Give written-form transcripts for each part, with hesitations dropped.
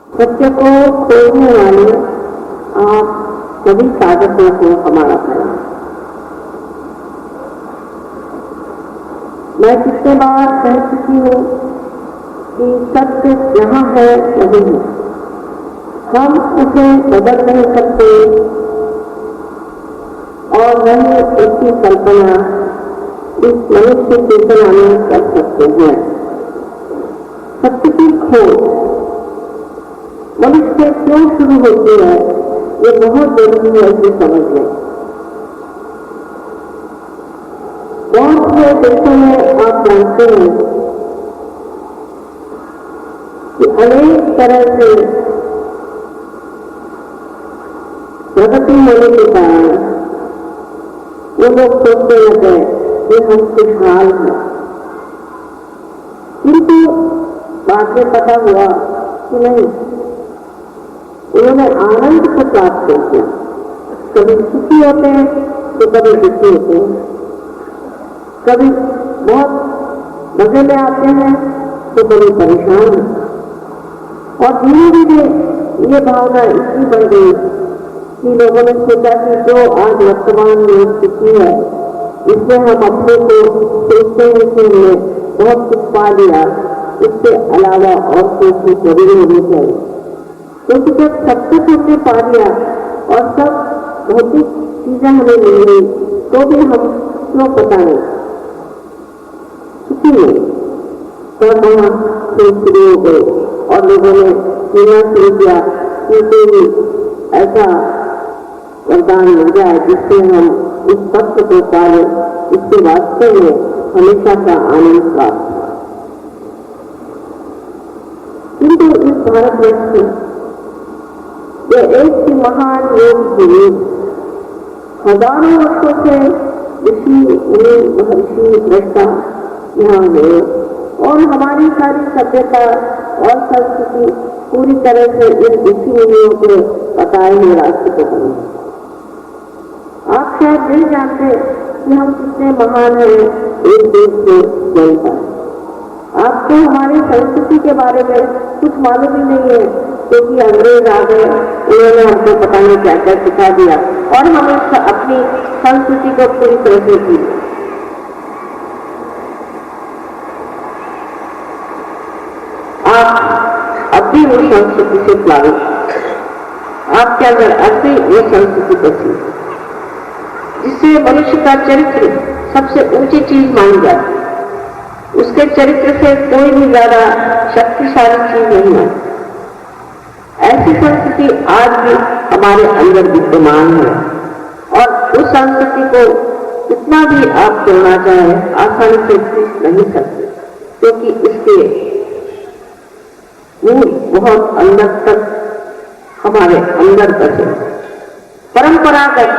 सत्य को खोजने वाले आप सभी साधकों को हमारा प्रणाम। मैं कितने बार कह चुकी हूँ कि सत्य जहाँ है वही है, हम उसे बदल नहीं सकते और वही उसकी कल्पना इस मनुष्य चेतना में कर सकते हैं। सत्य की खोज मनुष्य से क्यों शुरू होती है, ये बहुत जरूरी है कि समझ लें। बहुत से देशों में आप जानते हैं कि अनेक तरह से प्रगति होने के कारण वो लोग सोचते रहते हैं कि हम खुशहाल हैं, किंतु बाद में पता हुआ कि नहीं, उन्होंने आनंद को प्राप्त कर दिया। कभी सुखी होते हैं तो कभी दुखी होते हैं, कभी बहुत मजे में आते हैं तो कभी परेशान हैं। और धीरे धीरे ये भावना इतनी बढ़ गई कि लोगों ने सोचा कि जो आज वर्तमान में स्थिति है इसमें हम अपने को सोचते हैं कि हमने बहुत कुछ पा लिया, इसके अलावा और कोई जरूरी होनी चाहिए। क्योंकि जब सब कुछ हमने पा लिया और सब भौतिक चीजें हमें मिल गई तो भी हम क्यों पता नहीं सुखी नहीं। तब वहां से शुरू हो गए और लोगों ने सुनना शुरू किया कि कोई ऐसा वरदान मिल जाए जिससे हम इस तत्व को पाले, इसके वास्तव में हमेशा का आनंद प्राप्त। किंतु इस भारतवर्ष में यह एक ही महान योग थी। हजारों वर्षों से ऋषि मुनि महर्षि दृष्टा यहाँ हुए और हमारी सारी सभ्यता और संस्कृति पूरी तरह से इन ऋषि मुनियों के बताए हुए रास्ते पर बनी। आप शायद नहीं जानते कि हम कितने महान हैं एक देश के जनता। आपको हमारी संस्कृति के बारे में कुछ मालूम ही नहीं है, क्योंकि अंग्रेज आ गए, उन्होंने हमको पता नहीं क्या क्या सिखा दिया और हम अपनी संस्कृति को पूरी तरह से की। आप अब भी उस संस्कृति से प्लावित, आपके अंदर अब भी वो संस्कृति बची जिससे मनुष्य का चरित्र सबसे ऊंची चीज मानी जाती। उसके चरित्र से कोई भी ज्यादा शक्तिशाली चीज नहीं है। ऐसी संस्कृति आज भी हमारे अंदर विद्यमान है और उस संस्कृति को कितना भी आप तोड़ना चाहें आसानी से टूट नहीं सकते, क्योंकि इसके मूल बहुत अंदर तक हमारे अंदर बसे। परंपरागत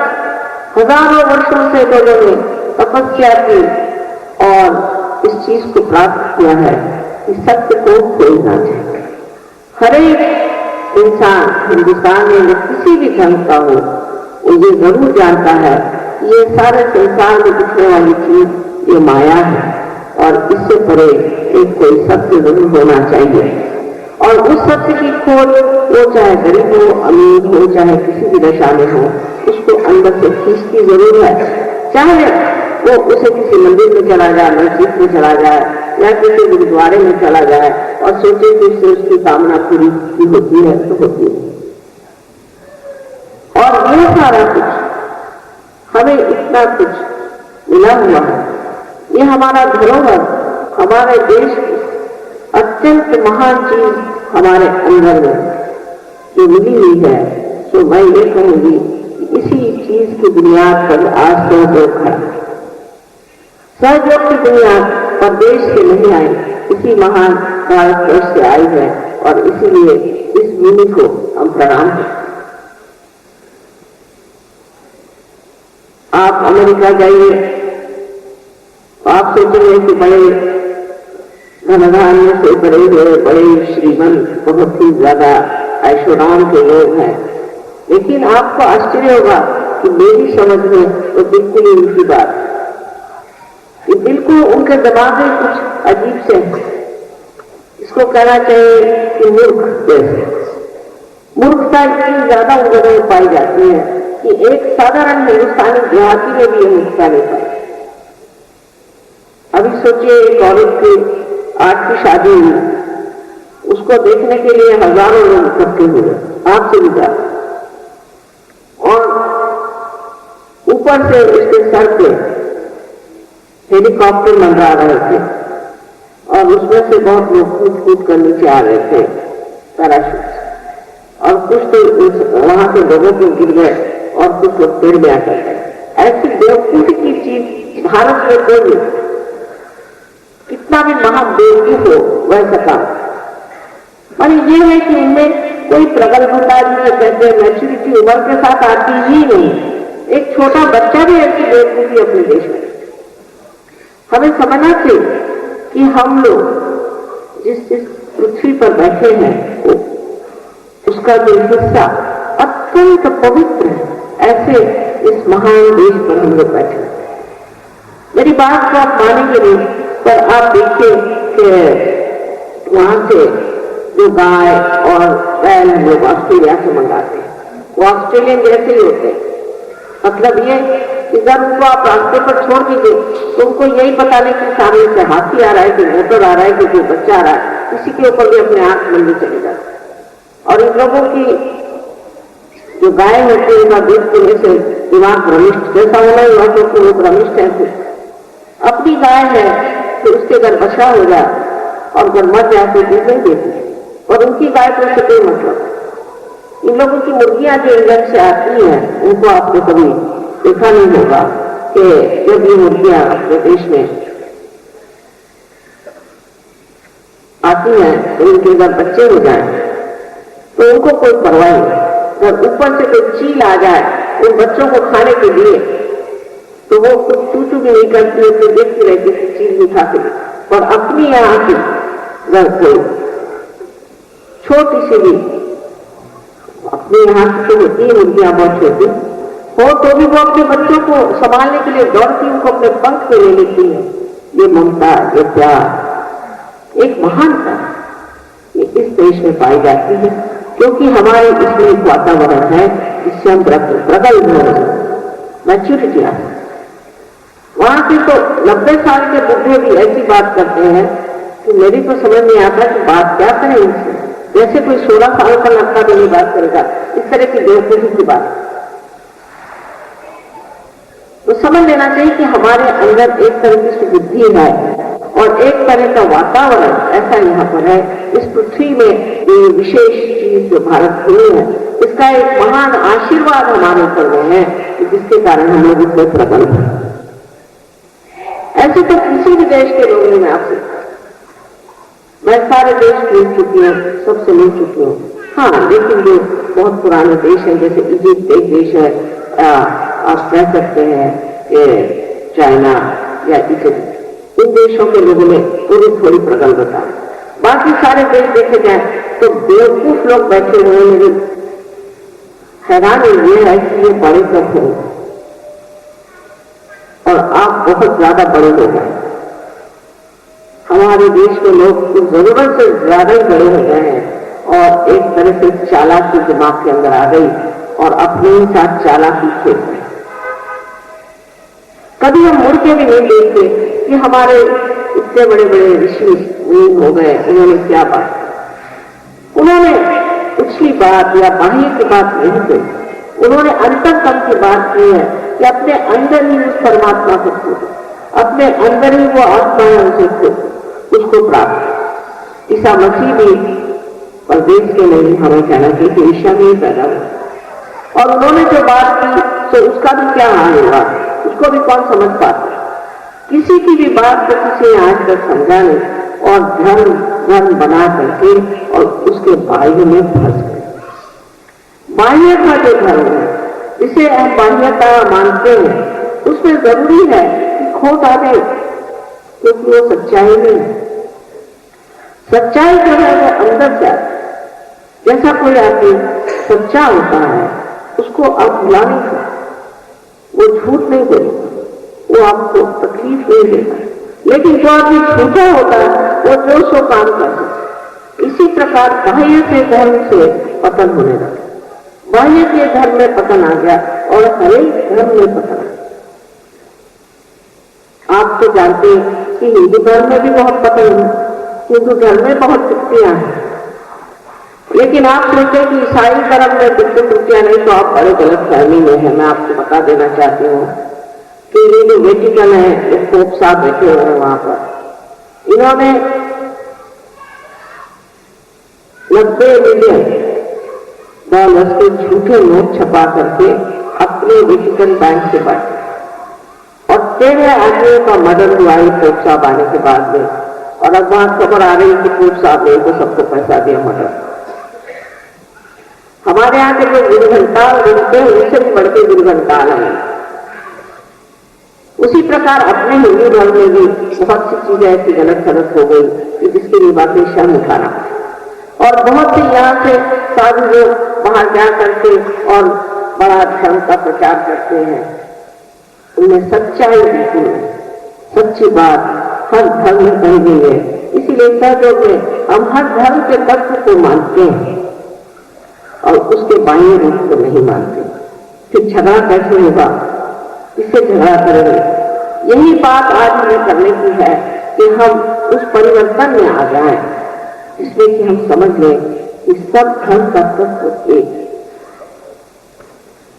हजारों वर्षों से लोगों ने तपस्या की और इस चीज को प्राप्त किया है कि सत्य को खोजना चाहिए। हर एक इंसान हिंदुस्तान में किसी भी धर्म का हो, वो ये जरूर जानता है कि ये सारे संसार में दिखने वाली चीज ये माया है और इससे परे एक कोई सत्य जरूर होना चाहिए। और उस सत्य की खोज वो चाहे गरीब हो, अमीर हो, चाहे किसी भी दशा में हो, उसको अंदर से खींचती जरूर है। चाहे वो उसे किसी मंदिर में चला जाए, मस्जिद में चला जाए या किसी गुरुद्वारे में चला जाए और सोचे कि उससे उसकी कामना पूरी होती है तो होती है। और ये सारा कुछ हमें इतना कुछ मिला हुआ है, ये हमारा धरोहर, हमारे देश की अत्यंत महान चीज हमारे अंदर में जो मिली हुई है। तो मैं ये कहूंगी कि इसी चीज की बुनियाद पर आज सहयोग है। सहयोग की बुनियाद पर देश से नहीं आई, इसी महान भारतवर्ष से आई है और इसीलिए इस भूमि को हम प्रणाम करते। आप अमेरिका जाइए, आप सोचेंगे कि बड़े धनधान्य से बड़े हुए बड़े श्रीमंत बहुत ही ज्यादा ऐशोराम के लोग हैं, लेकिन आपको आश्चर्य होगा कि मेरी समझ में तो बिल्कुल ही उनकी बात कि बिल्कुल उनके दिमाग में कुछ अजीब से है। इसको कहना चाहिए कि मूर्ख जैसे। मूर्खता इतनी ज्यादा उन जगह पाई जाती है कि एक साधारण हिंदुस्तानी देहाती में भी ये मूर्खता नहीं पाई। अभी सोचिए, एक औरत की 8 की शादी हुई, उसको देखने के लिए हजारों लोग इकट्ठे हुए, आपसे भी ज्यादा, और ऊपर से उसके सर पे हेलीकॉप्टर मंडरा रहे थे और उसमें से बहुत लोग कूद कूद कर नीचे आ रहे थे पैराशूट से, और कुछ तो वहां से लोगों को गिर गए और कुछ लोग पेड़ में आकर गए। ऐसी बेवकूफी की चीज भारत में कोई नहीं, कितना भी महाबेवकूफ हो वैसा काम। और ये है कि इनमें कोई प्रगल्भता जिसे कहते हैं मैच्योरिटी उम्र के साथ आती ही नहीं। एक छोटा बच्चा भी ऐसी बेवकूफी अपने देश में। हमें समझना चाहिए कि हम लोग जिस पृथ्वी पर बैठे हैं उसका जो हिस्सा अत्यंत पवित्र है, ऐसे इस महान देश पर हम लोग बैठे हैं। मेरी बात को आप मानेंगे नहीं, पर आप देखिए कि वहां से जो गाय और बैल हम लोग ऑस्ट्रेलिया से मंगाते हैं, वो ऑस्ट्रेलियन जैसे ही होते हैं। मतलब ये कि जब उनको आप रास्ते पर छोड़ दीजिए तो उनको यही पता नहीं कि सामने से हाथी आ रहा है, कि मोटर आ रहा है, कि कोई बच्चा आ रहा है, किसी के ऊपर भी अपने आंख मंदी चले जाते। और इन लोगों की जो गाय होती है उनका दूध पीने से दिमाग भ्रमिष्ट जैसा होना ही हुआ, क्योंकि वो भ्रमिष्ट है। अपनी गाय है तो उसके अगर बछड़ा हो जाए और अगर मर जाए तो दूध नहीं देती, और उनकी गाय को उससे कोई मतलब। इन लोगों की मुर्गियां जो इंग्लैंड से आती हैं उनको आपने कभी देखा नहीं होगा कि जब ये मुर्गियां अपने देश में आती हैं तो उनके अगर बच्चे हो जाए तो उनको कोई परवाह नहीं। जब ऊपर से कोई चील आ जाए उन बच्चों को खाने के लिए तो वो कुछ चूचू भी नहीं करती है, तो देखती रहती है चीज भी खाती है। और अपनी यहाँ की अगर कोई छोटी सी भी अपने यहाँ की तो होती है मुर्गियां बहुत छोटी हो तो भी वो अपने बच्चों को संभालने के लिए दौड़ती, उनको अपने पंख पे ले लेती है। ये ममता, ये प्यार, एक महानता ये इस देश में पाई जाती है, क्योंकि हमारे इसमें एक वातावरण है जिससे हम प्रगल्भ हो रहे मैच्योरिटी आ। वहां के तो 90 साल के बुढ़े भी ऐसी बात करते हैं कि मेरी तो समझ नहीं आता कि बात क्या करें इनसे, जैसे कोई 16 साल का लड़का भी नहीं बात करेगा, इस तरह की बेवकूफी की बात। तो समझ लेना चाहिए कि हमारे अंदर एक तरह की सुबुद्धि है और एक तरह का वातावरण ऐसा यहाँ पर है। इस पृथ्वी में ये विशेष चीज जो भारत हुई है, इसका एक महान आशीर्वाद हमारे ऊपर में है, जिसके कारण हम लोग इसमें प्रबल हैं। ऐसे तो किसी भी देश के लोग नहीं आ सकते। मैं सारे देश मिल चुकी हूँ, सबसे मिल चुकी हूँ। हाँ, लेकिन जो बहुत पुराने देश हैं, जैसे इजिप्ट एक देश है, आप कह सकते हैं कि चाइना या इजिप्ट, इन देशों के लोगों में थोड़ी प्रगल्भता है। बाकी सारे देश देखे जाए तो बेवकूफ लोग बैठे हुए। मेरी हैरानी ये है कि ये बड़े कब हो और आप बहुत ज्यादा बड़े हो गए। हमारे देश के लोग जरूरत से ज्यादा ही बड़े हो गए हैं और एक तरह से चालाकी दिमाग के अंदर आ गई और अपने ही साथ चालाकी खेल रहे। कभी हम मुड़ के भी नहीं देखते कि हमारे इतने बड़े बड़े ऋषि हो गए, उन्होंने क्या बात, उन्होंने उछली बात या बाह्य की बात नहीं कही, उन्होंने अंतरतम की बात की है कि अपने अंदर ही उस परमात्मा को खोजो, अपने अंदर ही वो आत्मा है उसे खोजो, उसको प्राप्त। ईसा मसीह भी परदेश के नहीं, हमें कहना चाहिए कि ईसा में ही पैदा हुआ और उन्होंने जो बात की तो उसका भी क्या हाल हुआ, उसको भी कौन समझ पाता। किसी की भी बात को किसी ने आज तक समझा नहीं और धर्म बना करके और उसके बाह्य में फंस गए। बाह्य का जो धर्म है, इसे हम बाह्यता मानते हैं, उसमें जरूरी है कि खोट आ जाए, क्योंकि वो सच्चाई नहीं है। सच्चाई जो है वो अंदर से आती। जैसा कोई आदमी सच्चा होता है उसको आप भुला नहीं सकते, वो झूठ नहीं बोलेगा, वो आपको तकलीफ नहीं देगा। लेकिन जो आदमी झूठा होता है वो जो सो काम कर सकता। इसी प्रकार बाह्य से धर्म से पतन होने लगा। बाह्य के धर्म में पतन आ गया और हर एक धर्म में पतन आ गया। आप तो जानते हैं कि हिंदू धर्म में भी बहुत पतन है, हिंदू धर्म में बहुत त्रुटियां हैं। लेकिन आप सोचें कि ईसाई धर्म में बिल्कुल त्रुटियां नहीं, तो आप बड़े गलत फहमी में है। मैं आपको बता देना चाहती हूँ कि ये जो वेटिकन है, जो पोप साहब बैठे हुए हैं वहां पर, इन्होंने 90 मिलियन डॉलर के झूठे नोट छपा करके अपने वेटिकन बैंक से बांटे और 13 आदमियों का मर्डर हुआ है पोप साहब आने के बाद में। और अब वहां खबर आ रही है कि पोप साहब ने तो सबको पैसा दिया मर्डर। हमारे यहाँ के जो गुरुघंटाल बनते हैं उनसे भी बढ़ के गुरुघंटाल हैं। उसी प्रकार अपने हिंदू धर्म में भी बहुत सी चीजें ऐसी गलत सलत हो गई कि जिसके लिए बातें शर्म उठाना। और बहुत से यहाँ से साधु लोग बाहर जा करके और बड़ा धर्म का प्रचार करते हैं, उनमें सच्चाई बिल्कुल है, सच्ची बात हर धर्म में कही गई है। इसीलिए सहयोग में हम हर धर्म के तत्व को मानते हैं और उसके बाह्य रूप को नहीं मानते। फिर झगड़ा कैसे होगा, किससे झगड़ा करेंगे? यही बात आज हमें करने की है कि हम उस परिवर्तन में आ जाएं, इसलिए कि हम समझ लें कि सब धर्म का तत्व एक।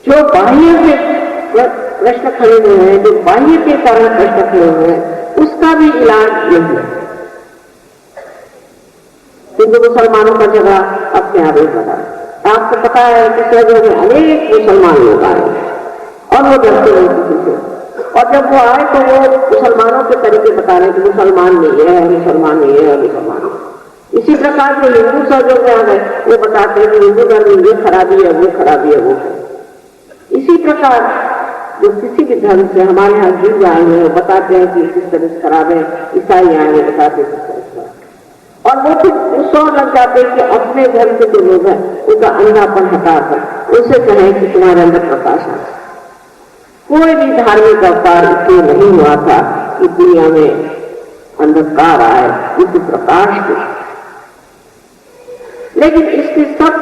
जो बाह्य से प्रश्न खड़े हुए हैं, जो बाह्य के कारण प्रश्न खड़े हुए हैं, उसका भी इलाज यही है। हिंदू मुसलमानों का झगड़ा अपने आप ही बता। आपको पता है कि सहयोग में अनेक मुसलमान लोग आए और वो डरते हैं किसी से, और जब वो आए तो वो मुसलमानों के तरीके बता रहे कि मुसलमान नहीं है, मुसलमान नहीं है, मुसलमान। इसी प्रकार के हिंदू सहयोग में आ गए, वो बताते हैं कि हिंदू धर्म में ये खराबी है, वो खराबी है, वो है। इसी प्रकार जो किसी भी धर्म से हमारे यहाँ जीव आए हैं वो बताते हैं कि किस तरह से खराब है, ईसाई आए हैं बताते हैं किस तरह से, और वो फिर उसको लग जाते हैं कि अपने धर्म के जो लोग हैं उनका अंधापन हटाकर उनसे कहें कि तुम्हारे अंदर प्रकाश आ। कोई भी धार्मिक अवतार इसलिए नहीं हुआ था कि दुनिया में अंधकार आए, किसी प्रकाश को। लेकिन इसकी सब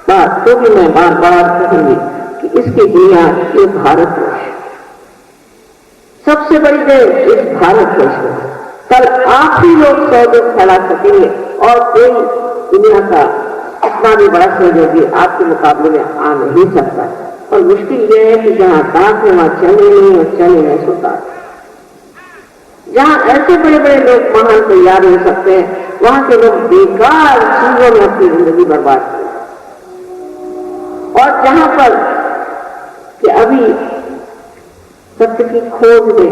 बात तो भी मैं बार बार कहूंगी कि इसकी बुनियाद ये भारतवर्ष, सबसे बड़ी देश इस भारतवर्ष में। कल आप ही लोग सहयोग फैला सकेंगे और कोई दुनिया का इतना भी बड़ा सहयोगी आपके मुकाबले में आ नहीं सकता। और मुश्किल यह है कि जहां दांत है वहां चले नहीं और चले नहीं सोता। जहां ऐसे बड़े बड़े लोग महान तैयार हो सकते हैं, वहां के लोग बेकार चीजों में अपनी जिंदगी बर्बाद कर। और जहां पर कि अभी सत्य की खोज में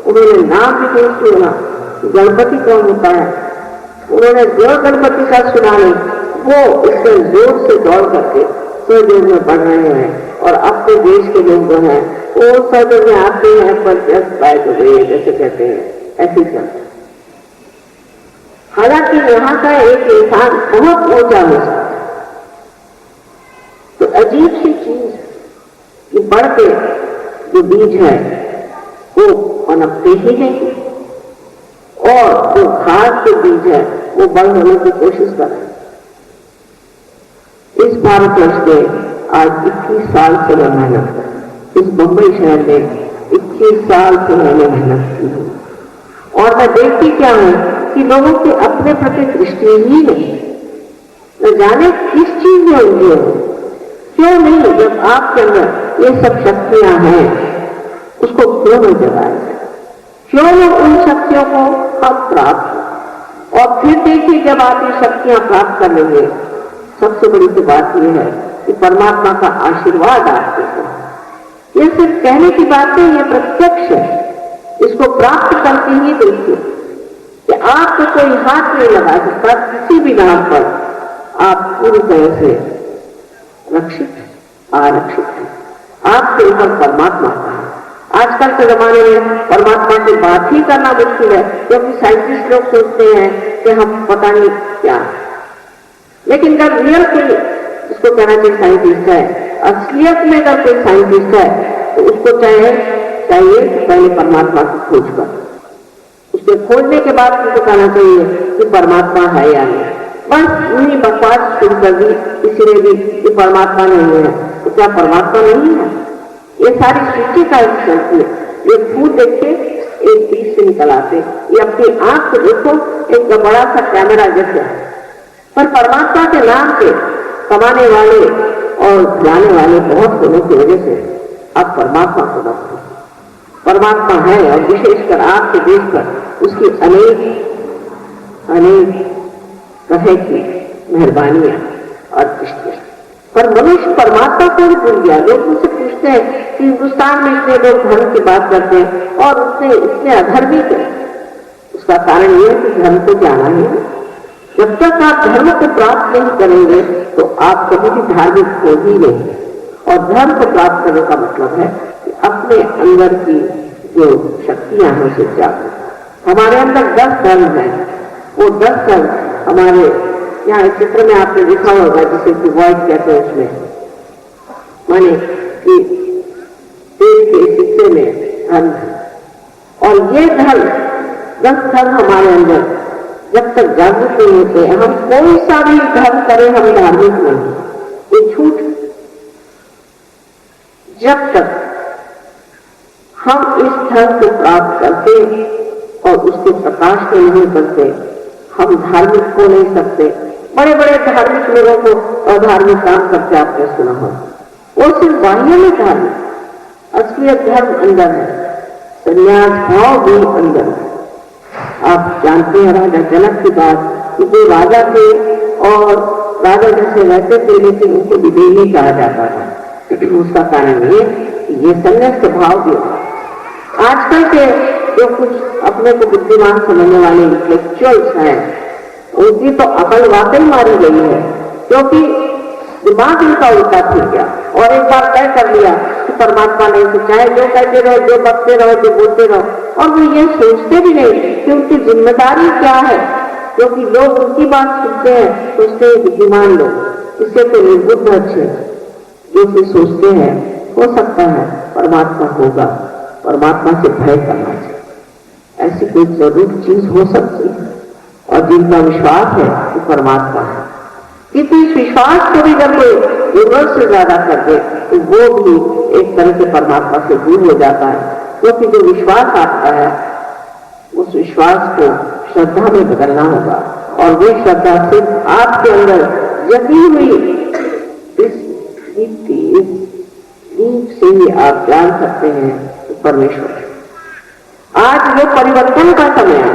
उन्होंने नाम भी नहीं सुना, गणपति कौन होता है, उन्होंने जो गणपति का सुना नहीं, वो इससे जोर से दौड़ करके सहयोग में बढ़ रहे हैं। और अपने देश के लोग जो हैं वो सहयोग में आते हैं पर जस्ट बाय द वे जैसे कहते हैं, ऐसे चलते हैं। हालांकि यहाँ का एक इंसान बहुत ऊंचा हो सकता है। तो अजीब सी चीज कि बढ़ते जो बीज है वो पनपते ही नहीं, और जो घास के बीज है वो बड़ होने की कोशिश कर रहे हैं। इस भारतवर्ष में आज 21 साल से मैं मेहनत कर, इस बंबई शहर में 21 साल से मैंने मेहनत की है, और मैं देखती क्या हूं कि लोगों की अपने प्रति दृष्टि ही नहीं, न जाने किस चीज में उलझे हो। क्यों नहीं, जब आपके अंदर ये सब शक्तियां हैं उसको क्यों नहीं जगाया जाए? क्यों न उन शक्तियों को हम प्राप्त हो? और फिर देखिए जब आप ये शक्तियां प्राप्त कर लेंगे, सबसे बड़ी तो बात यह है कि परमात्मा का आशीर्वाद आपके साथ। ये सिर्फ कहने की बात नहीं, ये प्रत्यक्ष है। इसको प्राप्त करके ही देखिए कि आपको कोई हाथ नहीं लगा सकता, किसी भी नाम पर आप पूरी तरह से रक्षित आरक्षित है। आपके ऊपर परमात्मा का है। आजकल के जमाने में परमात्मा की बात ही करना मुश्किल है, क्योंकि साइंटिस्ट लोग सोचते हैं कि हम पता नहीं क्या है। लेकिन जब रियल कोई, इसको कहना चाहिए साइंटिस्ट है, असलियत में अगर कोई साइंटिस्ट है तो उसको चाहिए कि पहले परमात्मा की खोज कर, उसके खोजने के बाद उसको कहना चाहिए कि परमात्मा है या नहीं। बस उन्हीं बकवास शुरू कर दी किसी ने भी कि परमात्मा नहीं है। तो क्या परमात्मा नहीं है? ये सारी सृष्टि का एक चलती है। ये फूल देख के एक बीज से निकल आते, ये अपनी आंख को देखो एक बड़ा सा कैमरा जैसे। पर परमात्मा के नाम पे कमाने वाले और जाने वाले बहुत होने की वजह से आप परमात्मा को न भूलें। परमात्मा है और विशेषकर आपके देखकर उसकी अनेक तरह की मेहरबानियां और दृष्टि। पर मनुष्य परमात्मा को भी भूल गया। लोग मुझसे पूछते हैं कि हिंदुस्तान में इतने लोग धर्म की बात करते हैं और उसने इतने अधर्मी थे। उसका कारण यह है कि धर्म को जाना ही है। जब तक आप धर्म को प्राप्त नहीं करेंगे तो आप कभी भी धार्मिक हो ही नहीं। और धर्म को प्राप्त करने का मतलब है कि अपने अंदर की जो शक्तियां हैं उसे जागरूक। हमारे अंदर 10 धर्म है। वो 10 धर्म हमारे यहाँ चित्र में आपने लिखा होगा जिसे कि वॉइस कहते हैं। उसमें माने कि पेड़ के हिस्से में धर्म है और ये धर्म 10 धर्म हमारे अंदर जब तक जागरूक नहीं होते, हम कोई सा भी धर्म करें हम धार्मिक नहीं, ये झूठ। जब तक हम इस धर्म को प्राप्त करते और उसके प्रकाश में नहीं करते हम धार्मिक हो नहीं सकते। बड़े बड़े धार्मिक लोगों को अधार्मिक काम करते आपने सुना हो, वो सिर्फ बाह्य में धार्मिक, असलियत धर्म अंदर है, संन्यास भाव भी अंदर है। आप जानते हैं राजा जनक की बात कि जो राजा थे और राजा जैसे रहते थे लेकिन उनको विदेही नहीं कहा जाता था। उसका कारण ये संन्यास भाव भी है। आजकल के जो कुछ अपने को बुद्धिमान समझने वाले इंटेलेक्चुअल्स हैं उनकी तो अकल वाकई मारी गई है, क्योंकि दिमाग इनका उल्टा फिर गया और एक बार तय कर लिया कि परमात्मा नहीं तो चाहे जो कहते रहो, जो बकते रहो, जो बोलते रहो। और वो ये सोचते भी नहीं कि उनकी जिम्मेदारी क्या है, क्योंकि लोग उनकी बात सुनते हैं, सोचते हैं बुद्धिमान लोग, इससे तो निर्बुद्ध अच्छे जो भी सोचते हैं। हो सकता है परमात्मा होगा, परमात्मा से भय करना चाहिए। ऐसी कोई जरूर चीज हो सकती है और जिनका विश्वास है कि परमात्मा है, किसी विश्वास को भी जब कोई जरूरत से ज्यादा कर दे तो वो भी एक तरह से परमात्मा से दूर हो जाता है। क्योंकि जो विश्वास आता है उस विश्वास को श्रद्धा में बदलना होगा और वो श्रद्धा सिर्फ आपके अंदर जगी हुई इस दीप से ही आप जान सकते हैं कि परमेश्वर। आज वो परिवर्तन का समय है।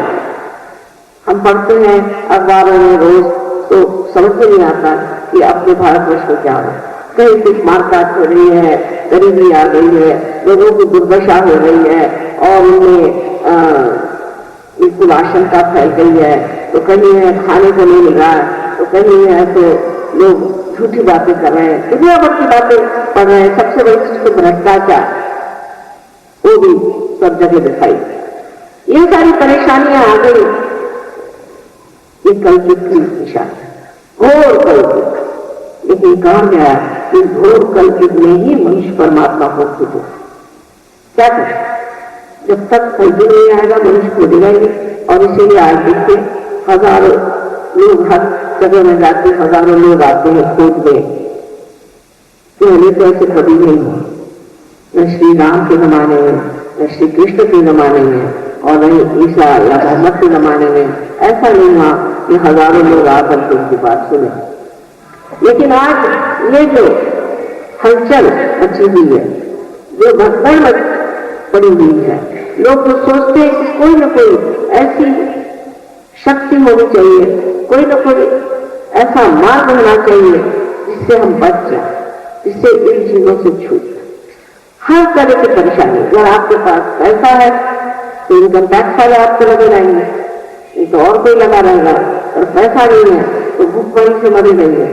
हम पढ़ते हैं अखबारों में रोज तो समझ में नहीं आता कि अपने भारतवर्ष में क्या हो। कहीं कुछ मारकाट हो रही है, गरीबी आ गई है, लोगों की दुर्दशा हो रही है और उनमें बिल्कुल आशंका फैल गई है। तो कहीं है खाने को नहीं मिल रहा है, तो कहीं है तो लोग झूठी बातें कर रहे हैं, दुनिया भर की बातें पढ़ रहे हैं। सबसे बड़ी चीज तो भ्रष्टाचार, वो भी सब जगह दिखाई। ये सारी परेशानियां आ गई। ये कलयुग की दिशा है, घोर कलयुग। लेकिन कहा गया कि घोर कलयुग में ही मनुष्य परमात्मा को खोजो। क्या करें? जब तक कलयुग नहीं आएगा मनुष्य खोजेगा ही। और इसीलिए आज देखिए हजारों लोग हर जगह में जाते, हजारों लोग आते हैं खोज में। पहले तो ऐसे कभी नहीं हुआ, न श्री राम के जमाने में, न श्री कृष्ण के जमाने में और नहीं ईसा या मोहम्मद के जमाने में ऐसा नहीं हुआ कि हजारों लोग आकर के उनकी बात सुने। लेकिन आज ये जो हलचल मची हुई है, जो भगदड़ पड़ी हुई है, लोग जो सोचते हैं कि कोई न कोई ऐसी शक्ति होनी चाहिए, कोई न कोई ऐसा मार्ग होना चाहिए जिससे हम बच जाए, जिससे इन चीजों से छूट। हर तरह की परेशानी, अगर आपके पास पैसा है तो इनकम टैक्स वाले आपको लगे रहेंगे, नहीं तो और कोई लगा रहेगा। और पैसा नहीं है तो भूखमरी से मरे रहेंगे।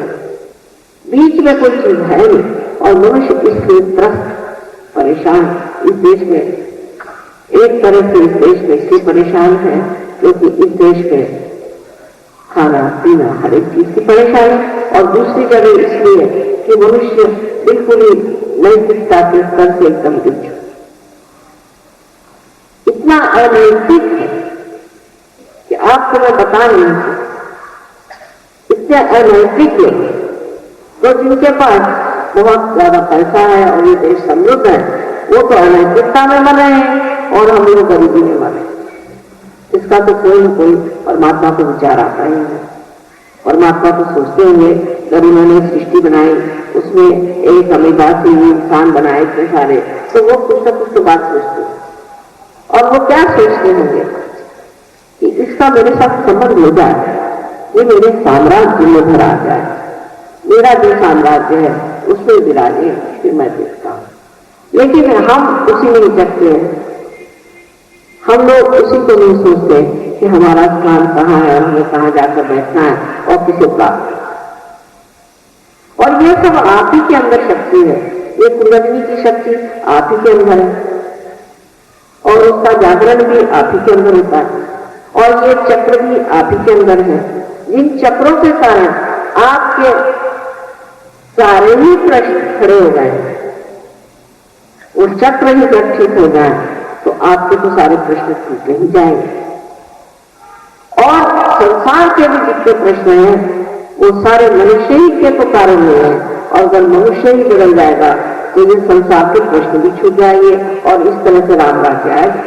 बीच में कोई चीज है नहीं और मनुष्य इसलिए त्रस्त परेशान। इस देश में एक तरह से इस देश में इसलिए परेशान है क्योंकि इस देश में खाना पीना हर एक चीज की परेशानी, और दूसरी जगह इसलिए कि मनुष्य बिल्कुल ही नैतिकता के स्तर से एकदम गिर इतना अनैतिक है कि आपको मैं बता नहीं सकता। जिनसे अनैतिक है, तो जिनके पास बहुत ज्यादा पैसा है और ये देश समृद्ध है, वो तो अनैतिकता में मर रहे हैं और हम लोग गरीबी में मर रहे हैं। इसका तो कोई न कोई परमात्मा को विचार आता ही है। परमात्मा तो सोचते होंगे जब उन्होंने सृष्टि बनाई, उसमें एक अमीबासी इंसान बनाए इतने सारे, तो वो कुछ न कुछ तो बात सोचते हैं। और वो क्या सोचते होंगे कि इसका मेरे साथ संबंध हो जाए, ये मेरे साम्राज्य में भर आ जाए, मेरा जो साम्राज्य है उसमें विराजे, फिर मैं देखता हूं। लेकिन हम उसी में हिचकते हैं। हम लोग उसी को नहीं सोचते कि हमारा स्थान कहाँ है और हमें कहाँ जाकर बैठना है और किसे प्राप्त। और ये सब आप ही के अंदर शक्ति है। ये कुंडलिनी की शक्ति आप ही के अंदर है और उसका जागरण भी आप ही के अंदर होता है और ये चक्र भी आप ही के अंदर है। जिन चक्रों के कारण आपके सारे ही प्रश्न खड़े हो गए, वो चक्र ही जब ठीक हो जाए तो आपके तो सारे प्रश्न टूटे ही जाएंगे। और संसार के भी जितने प्रश्न हैं वो सारे मनुष्य ही के तो कारण हुए हैं, और अगर मनुष्य ही बदल जाएगा तो ये संसार के प्रश्न भी छूट जाएंगे और इस तरह से राम राज्य आएगा।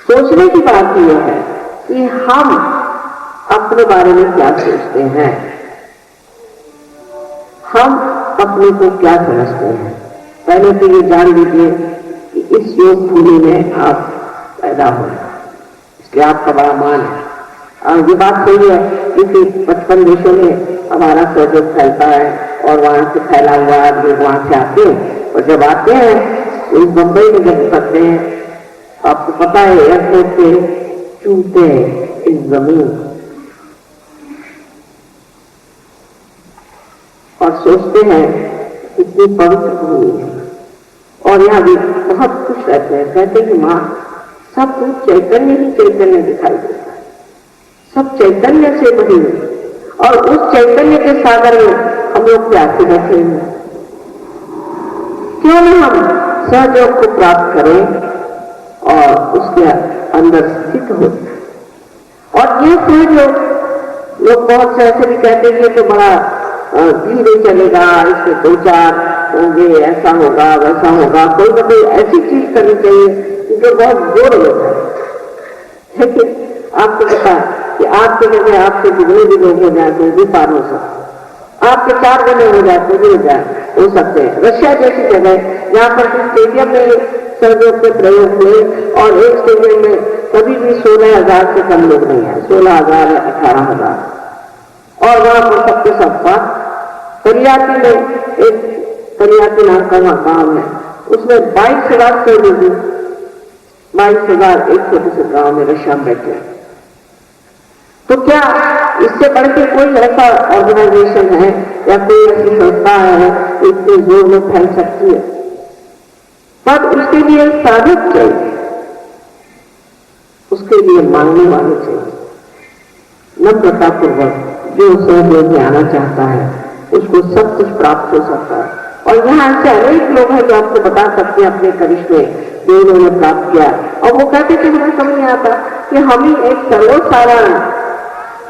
सोचने की बात यह है कि हम अपने बारे में क्या सोचते हैं, हम अपने को क्या समझते हैं। पहले तो ये जान लीजिए कि इस योग भूमि में आप पैदा हो, इसलिए आपका बड़ा मान है। ये बात सही है क्योंकि 55 देशों में हमारा सहयोग फैलता है और वहां से फैला हुआ लोग वहां से आते हैं, और जब आते हैं तो इस मुंबई में जब उतरते हैं, आपको पता है एयरपोर्ट पे चूमते हैं इस जमीन और सोचते हैं इतनी पवित्र भूमि है। और यहाँ भी बहुत खुश रहते हैं, कहते हैं कि माँ सब कुछ चैतन्य ही चैतन्य दिखाई देता है, सब चैतन्य से भरी है और उस चैतन्य के सागर में हम लोग प्यासे बैठे हैं। क्यों नहीं हम सहयोग को प्राप्त करें और उसके अंदर स्थित हो। और ये सहयोग लोग बहुत से ऐसे भी कहते हैं कि तो बड़ा धीरे चलेगा, इसमें 2-4 होंगे, ऐसा होगा वैसा होगा, कोई ना कोई ऐसी चीज करनी चाहिए जो बहुत जोर होता है। लेकिन आपको पता है कि आपके जगह आपसे दुगने भी लोग हो जाए तो भी पार हो सकते, आपके 4 गुने हो जाए तो भी हो सकते हैं। रशिया जैसी जगह जहाँ पर स्टेडियम में सहयोग के प्रयोग हुए और एक स्टेडियम में कभी भी 16,000 से कम लोग नहीं है, 16,000 या 18,000, और वहां पर सबके सब पास परियाती में एक परियाती नाम का वहां गांव है, उसमें 22,000 से लोग 22,000 एक छोटे से गांव में रशिया में बैठे हैं। तो क्या इससे बढ़ के कोई ऐसा ऑर्गेनाइजेशन है या कोई ऐसी संस्था है इतने जोर में फैल सकती है? पर उसके लिए साधक चाहिए, उसके लिए मांगने वाले चाहिए। नम्रता पूर्वक जो सहयोग में आना चाहता है उसको सब कुछ प्राप्त हो सकता है। और यहाँ ऐसे अनेक लोग हैं जो आपको बता सकते हैं अपने करिश्मे जो उन्होंने प्राप्त किया, और वो कहते कि हमें समझ नहीं आता कि हम ही एक सर्वसाधारण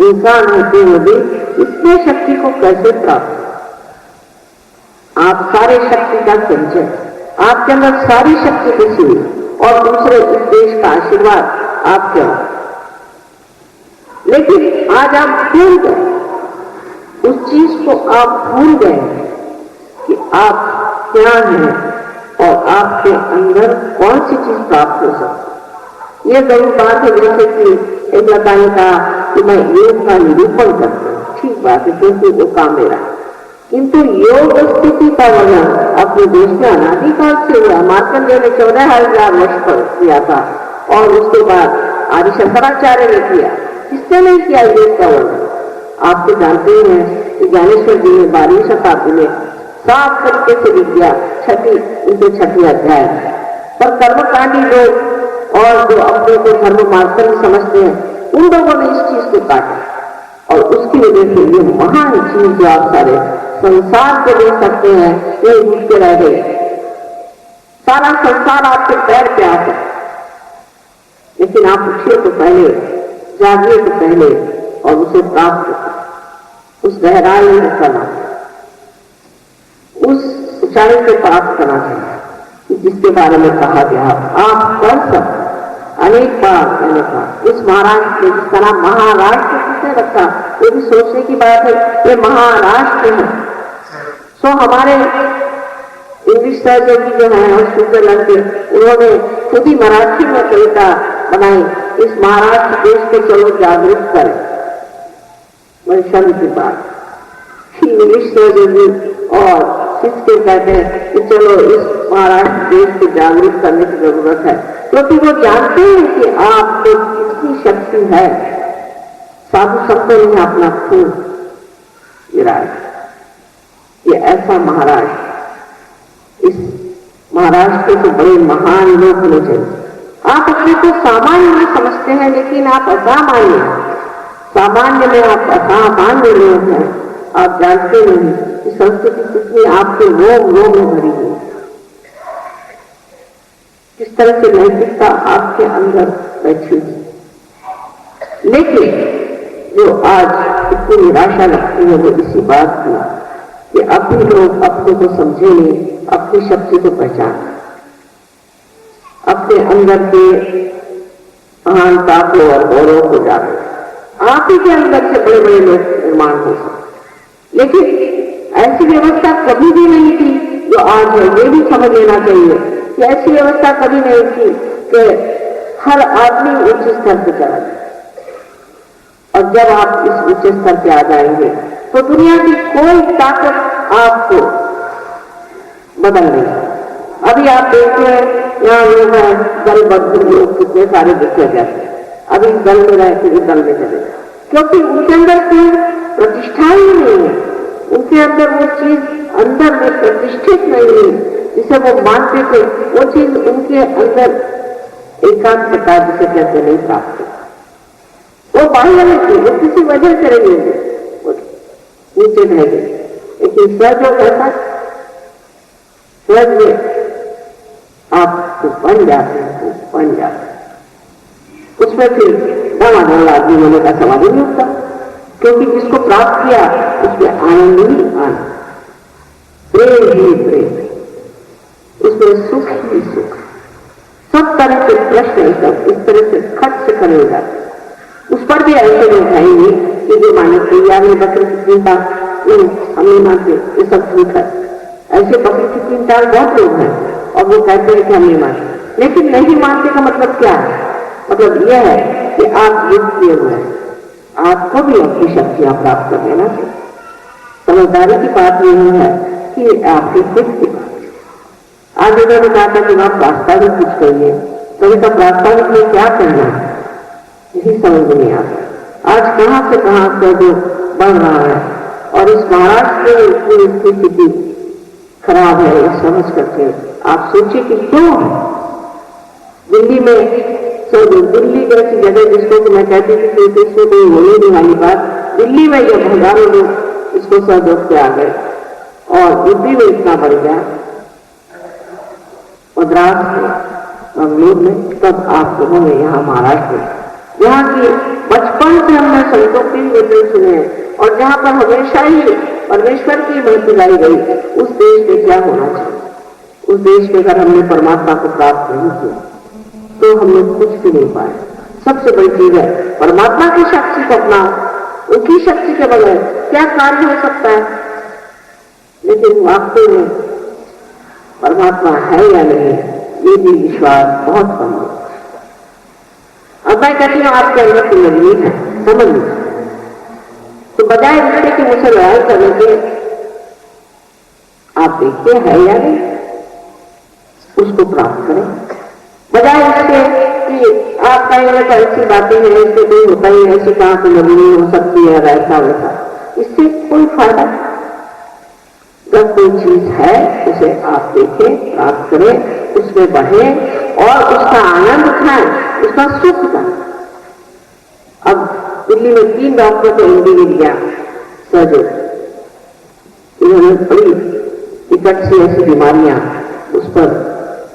इंसान होते हुए भी इतने शक्ति को कैसे प्राप्त। आप सारे शक्ति का संचय, आपके अंदर सारी शक्ति बसी हुई और दूसरे इस देश का आशीर्वाद आपके अंदर। लेकिन आज आप भूल गए, उस चीज को आप भूल गए कि आप क्या हैं और आपके अंदर कौन सी चीज प्राप्त हो सकती। ये जरूर बात है जैसे कि एक लता ने कहा कि मैं योग का निरूपण करता हूँ, ठीक बात है क्योंकि वो काम मेरा, किंतु योग स्थिति का वर्णन अपने देश में अनादिकाल से हुआ। मार्कंडेय ने 14,000 वर्ष पर किया था और उसके बाद आदि शंकराचार्य ने किया। किसने नहीं किया योग का वर्णन? आप तो जानते ही हैं कि ज्ञानेश्वर जी ने 12वीं शताब्दी में साफ तरीके से विद्या उनके 6ठी अध्याय पर कर्मकांडी लोग और जो अपने को धर्म मार्ग समझते हैं उन लोगों ने इस चीज को काटा और उसकी वजह से ये महान चीज जो आप सारे संसार को दे सकते हैं ये भूलते रह गए। सारा संसार आपके पैर पे आता है, लेकिन आप उठिए तो पहले जागिए तो पहले और उसे प्राप्त उस गहराई में करना, उस ऊंचाई को प्राप्त करना चाहिए जिसके बारे में कहा गया आप कर सकते। अनेक बार मैंने कहा इस महाराष्ट्र में जिसका नाम महाराष्ट्र किसने रखा, ये भी सोचने की बात है। ये महाराष्ट्र है। सो हमारे इंग्लिश सर्जन जो है और स्विट्जरलैंड के, उन्होंने खुद ही मराठी में कविता बनाई, इस महाराष्ट्र देश को चलो जागरूक करें। बड़ी शर्म की बात इंग्लिश सर्जन और शिक्षक कहते हैं कि चलो इस महाराष्ट्र देश को जागरूक करने की जरूरत है, क्योंकि वो जानते हैं कि आपको कितनी शक्ति है। साधु संतों ने अपना खून गिराया। ये ऐसा महाराष्ट्र, इस महाराष्ट्र के बड़े महान लोग होने चाहिए। आप अपने को सामान्य में समझते हैं, लेकिन आप असामान्य, सामान्य में आप असामान्य लोग हैं। आप जानते नहीं कि संस्कृति कितनी आपके रोम रोम में भरी है, किस तरह से नैतिकता आपके अंदर बैठी है। लेकिन जो आज इतनी निराशा लगती है वो इसी बात की कि अभी लोग अपने को समझे नहीं, अपनी शक्ति को पहचाने, अपने अंदर के महानता को और गौरव को जाने। आप ही के अंदर से बड़े बड़े लोग निर्माण हो सकते, लेकिन ऐसी व्यवस्था कभी भी नहीं थी जो आज है। ये भी समझ लेना चाहिए कि ऐसी व्यवस्था कभी नहीं थी कि हर आदमी उच्च स्तर पर चला जाए। और जब आप इस उच्च स्तर पे आ जाएंगे तो दुनिया की कोई ताकत आपको बदल नहीं। अभी आप देखिए यहाँ लोग हैं दलबद्ध लोग कितने सारे दिखे जाते हैं, अभी दल में रहे फिर दल में चले, क्योंकि उनके अंदर कोई प्रतिष्ठा ही नहीं है। उनके अंदर वो चीज अंदर में प्रतिष्ठित नहीं है जिसे वो मानते थे। वो चीज उनके अंदर एकांतता जिसे कहते नहीं प्राप्त, वो बाहर नहीं थी, वो किसी वजह से रही है, नीचे रह गए। लेकिन सर जो कहता सर में आप बन जाते हैं, बन जाते हैं, उसमें फिर डाला आदमी होने का सवाल ही नहीं उठता, क्योंकि जिसको प्राप्त किया उसमें आनंद ही आनंद, प्रेम ही प्रेम, उसमें सुख ही सुख। सब तरह के प्रश्न सब इस तरह से खर्च करेगा। उस पर भी ऐसे लोग आएंगे कि जो माने तैयार है बकरी की चिंता, हम नहीं मानते, ये सब झूठ है। ऐसे बकरी की चिंता बहुत लोग हैं और वो कहते हैं कि हम नहीं मानते। लेकिन नहीं मानते का मतलब क्या है? मतलब यह है कि आप युद्ध किए हुए हैं, आपको भी अपनी शक्तियां प्राप्त कर लेना चाहिए। समझदारी की बात नहीं है कि आपकी खुद की बात। आज इन्होंने कहा था कि आप प्रास्ताविक कुछ करिए, कभी तो प्रास्ताविक में क्या करना है यही समझ नहीं आता। आज कहां से कहां से जो बढ़ रहा है, और इस महाराष्ट्र में इतनी स्थिति खराब है, यह समझ करके आप सोचिए कि क्यों दिल्ली में, दिल्ली जैसी जगह जिसको कि मैं कहती थी कि इसमें कोई होने नहीं वाली बात, दिल्ली में जब हजारों लोग इसको सहयोग के आ गए और युद्ध में इतना बढ़ गया, मद्रास में, बंगलुरु में, तब आप लोगों ने यहाँ महाराष्ट्र में, जहाँ की बचपन से हमने संतों के वचन सुने और जहाँ पर हमेशा ही परमेश्वर की महत्व लाई गई, उस देश में क्या होना चाहिए? उस देश में अगर हमने परमात्मा को प्राप्त नहीं किया तो हमने कुछ भी नहीं पाए। सबसे बड़ी चीज है परमात्मा की शक्ति को अपना, उनकी शक्ति के बगैर क्या कार्य हो सकता है? लेकिन वास्तव में परमात्मा है या नहीं, ये भी विश्वास बहुत कम है। अब मैं कहती हूँ आपके अंदर की मजबूत है, समझ लीजिए, तो बजाय इसके कि मुझसे लड़ाई करने के आप देखते हैं या नहीं, उसको प्राप्त करें। बजाय इसके कि आप कहेंगे तो ऐसी बातें हैं, इससे कोई होता ही ऐसी कहां से मजबूरी हो सकती है, ऐसा वैसा, इससे कोई फायदा। जब कोई चीज है उसे आप देखें, प्राप्त करें, उसमें बढ़ें और उसका आनंद उठाएं, उसका सुख उठाएं। अब दिल्ली में 3 डॉक्टर को इंडिविड गया सर्जन, इन्होंने बड़ी टिकट से ऐसी बीमारियां उस पर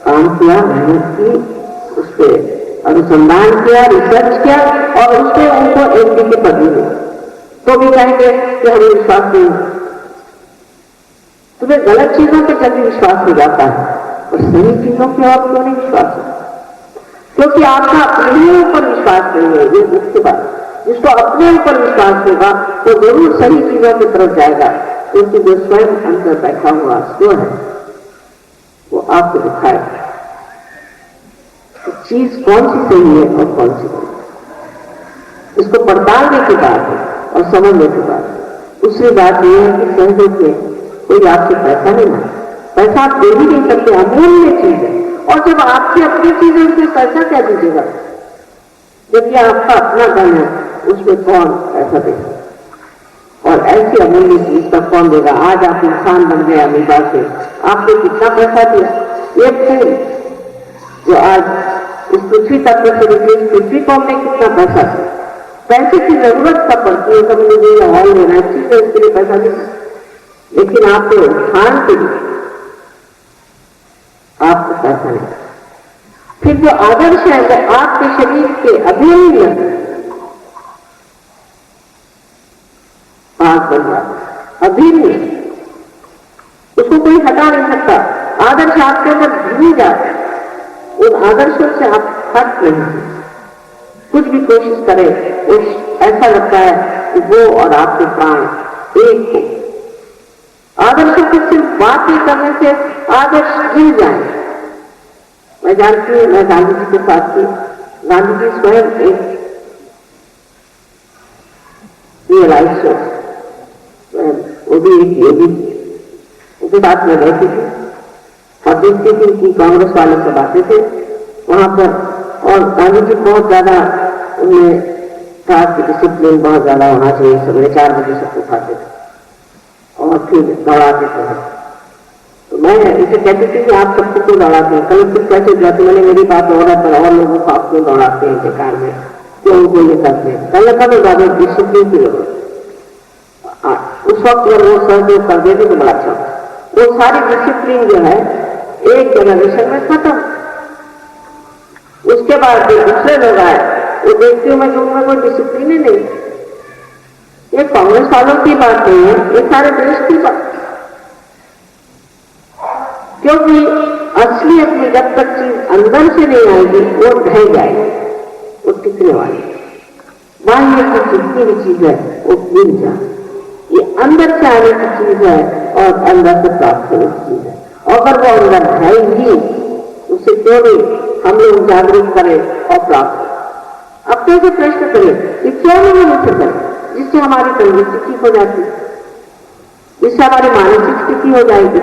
काम किया, मेहनत की, उस पर अनुसंधान किया, रिसर्च किया और उससे उनको एमडी की पदवी दी, तो भी कहेंगे कि हमें विश्वास नहीं। तुम्हें गलत चीजों पे जल्दी विश्वास हो जाता है और सही चीजों पे और क्यों नहीं विश्वास होता? क्योंकि आपका अपने ऊपर विश्वास नहीं है। ये मुख्य बात, जिसको अपने ऊपर विश्वास होगा तो जरूर सही चीजों की तरफ जाएगा, क्योंकि जो स्वयं अंदर बैठा हुआ स्व है वो आपको दिखाएगा चीज कौन सी सही है और कौन सी नहीं। इसको पड़तालने की बात है और समझने की बात है। दूसरी बात यह है कि सहयोग में कोई आपसे पैसा नहीं मांगे, पैसा आप दे ही नहीं सकते, अमूल्य चीज है। और जब आपकी अपनी चीज है उसमें पैसा क्या दीजिएगा? जबकि आपका अपना धन है, उसमें कौन पैसा देगा? और ऐसी अमूल्य चीज का कौन देगा? आज आप इंसान बन गए अमीबा से, आपने कितना पैसा दिया? एक फूल जो आज इस पृथ्वी तक से निकली, इस पृथ्वी को हमने कितना पैसा दिया? पैसे की जरूरत कब पड़ती है? कभी मुझे हॉल लेना है, चीज है, इसके लिए पैसा देना, लेकिन आपके उत्थान के लिए आपको पैसा नहीं। फिर जो आदर्श है वो आपके शरीर के अभिन्न भाग बन जाता, अभिन्न, उसको कोई हटा नहीं सकता। आदर्श आपके अंदर भूल जाता है, उन आदर्शों से आप हट नहीं हैं। कुछ भी कोशिश करें वो ऐसा लगता है कि वो और आपके प्राण एक हो। आदर्शों की सिर्फ बातें करने से आदर्श गिर जाए। मैं जानती हूँ, मैं गांधी जी के साथ थी, गांधी जी स्वयं एक रियलाइज वो भी एक योगी, उसके साथ में रहती थी और देखती थी कि कांग्रेस वाले सब आते थे वहां पर, और गांधी जी बहुत ज्यादा उनमें था कि डिसिप्लिन बहुत ज्यादा होना चाहिए, सवेरे 4 बजे सबको उठाते थे और फिर दौड़ाते थे। तो मैं इसे कहती थी कि आप सबको क्यों दौड़ाते हैं? कल फिर कैसे जाते, मैंने मेरी बात हो रहा पर और लोगों को आप क्यों दौड़ाते हैं बेकार में, क्यों उनको ये करते हैं? पहले कभी ज्यादा डिसिप्लिन की जरूरत, उस वक्त अगर वो सहयोग कर देते तो बड़ा अच्छा। वो सारी डिसिप्लिन जो है एक जनरेशन में खत्म। उसके बाद जो दूसरे लोग आए वो देखती हूँ मैं कहूँगा कोई डिसिप्लिन ही नहीं। ये कांग्रेस वालों की बात नहीं है, ये सारे देश की बात, क्योंकि असलियत में जब तक चीज अंदर से नहीं आएगी वो ढह जाएगी, वो टिकने वाली। बाहर की जितनी भी चीज है वो गिर जाए। ये अंदर से आने की चीज है और अंदर से प्राप्त होने की चीज है। अगर वो अंदर है ही उसे क्यों नहीं हम लोग जागरूक करें और प्राप्त करें। अब कैसे प्रश्न करें कि क्या नहीं हो सकता, जिससे हमारी तंदुरुस्ती ठीक हो जाती, जिससे हमारी मानसिक स्थिति हो जाएगी,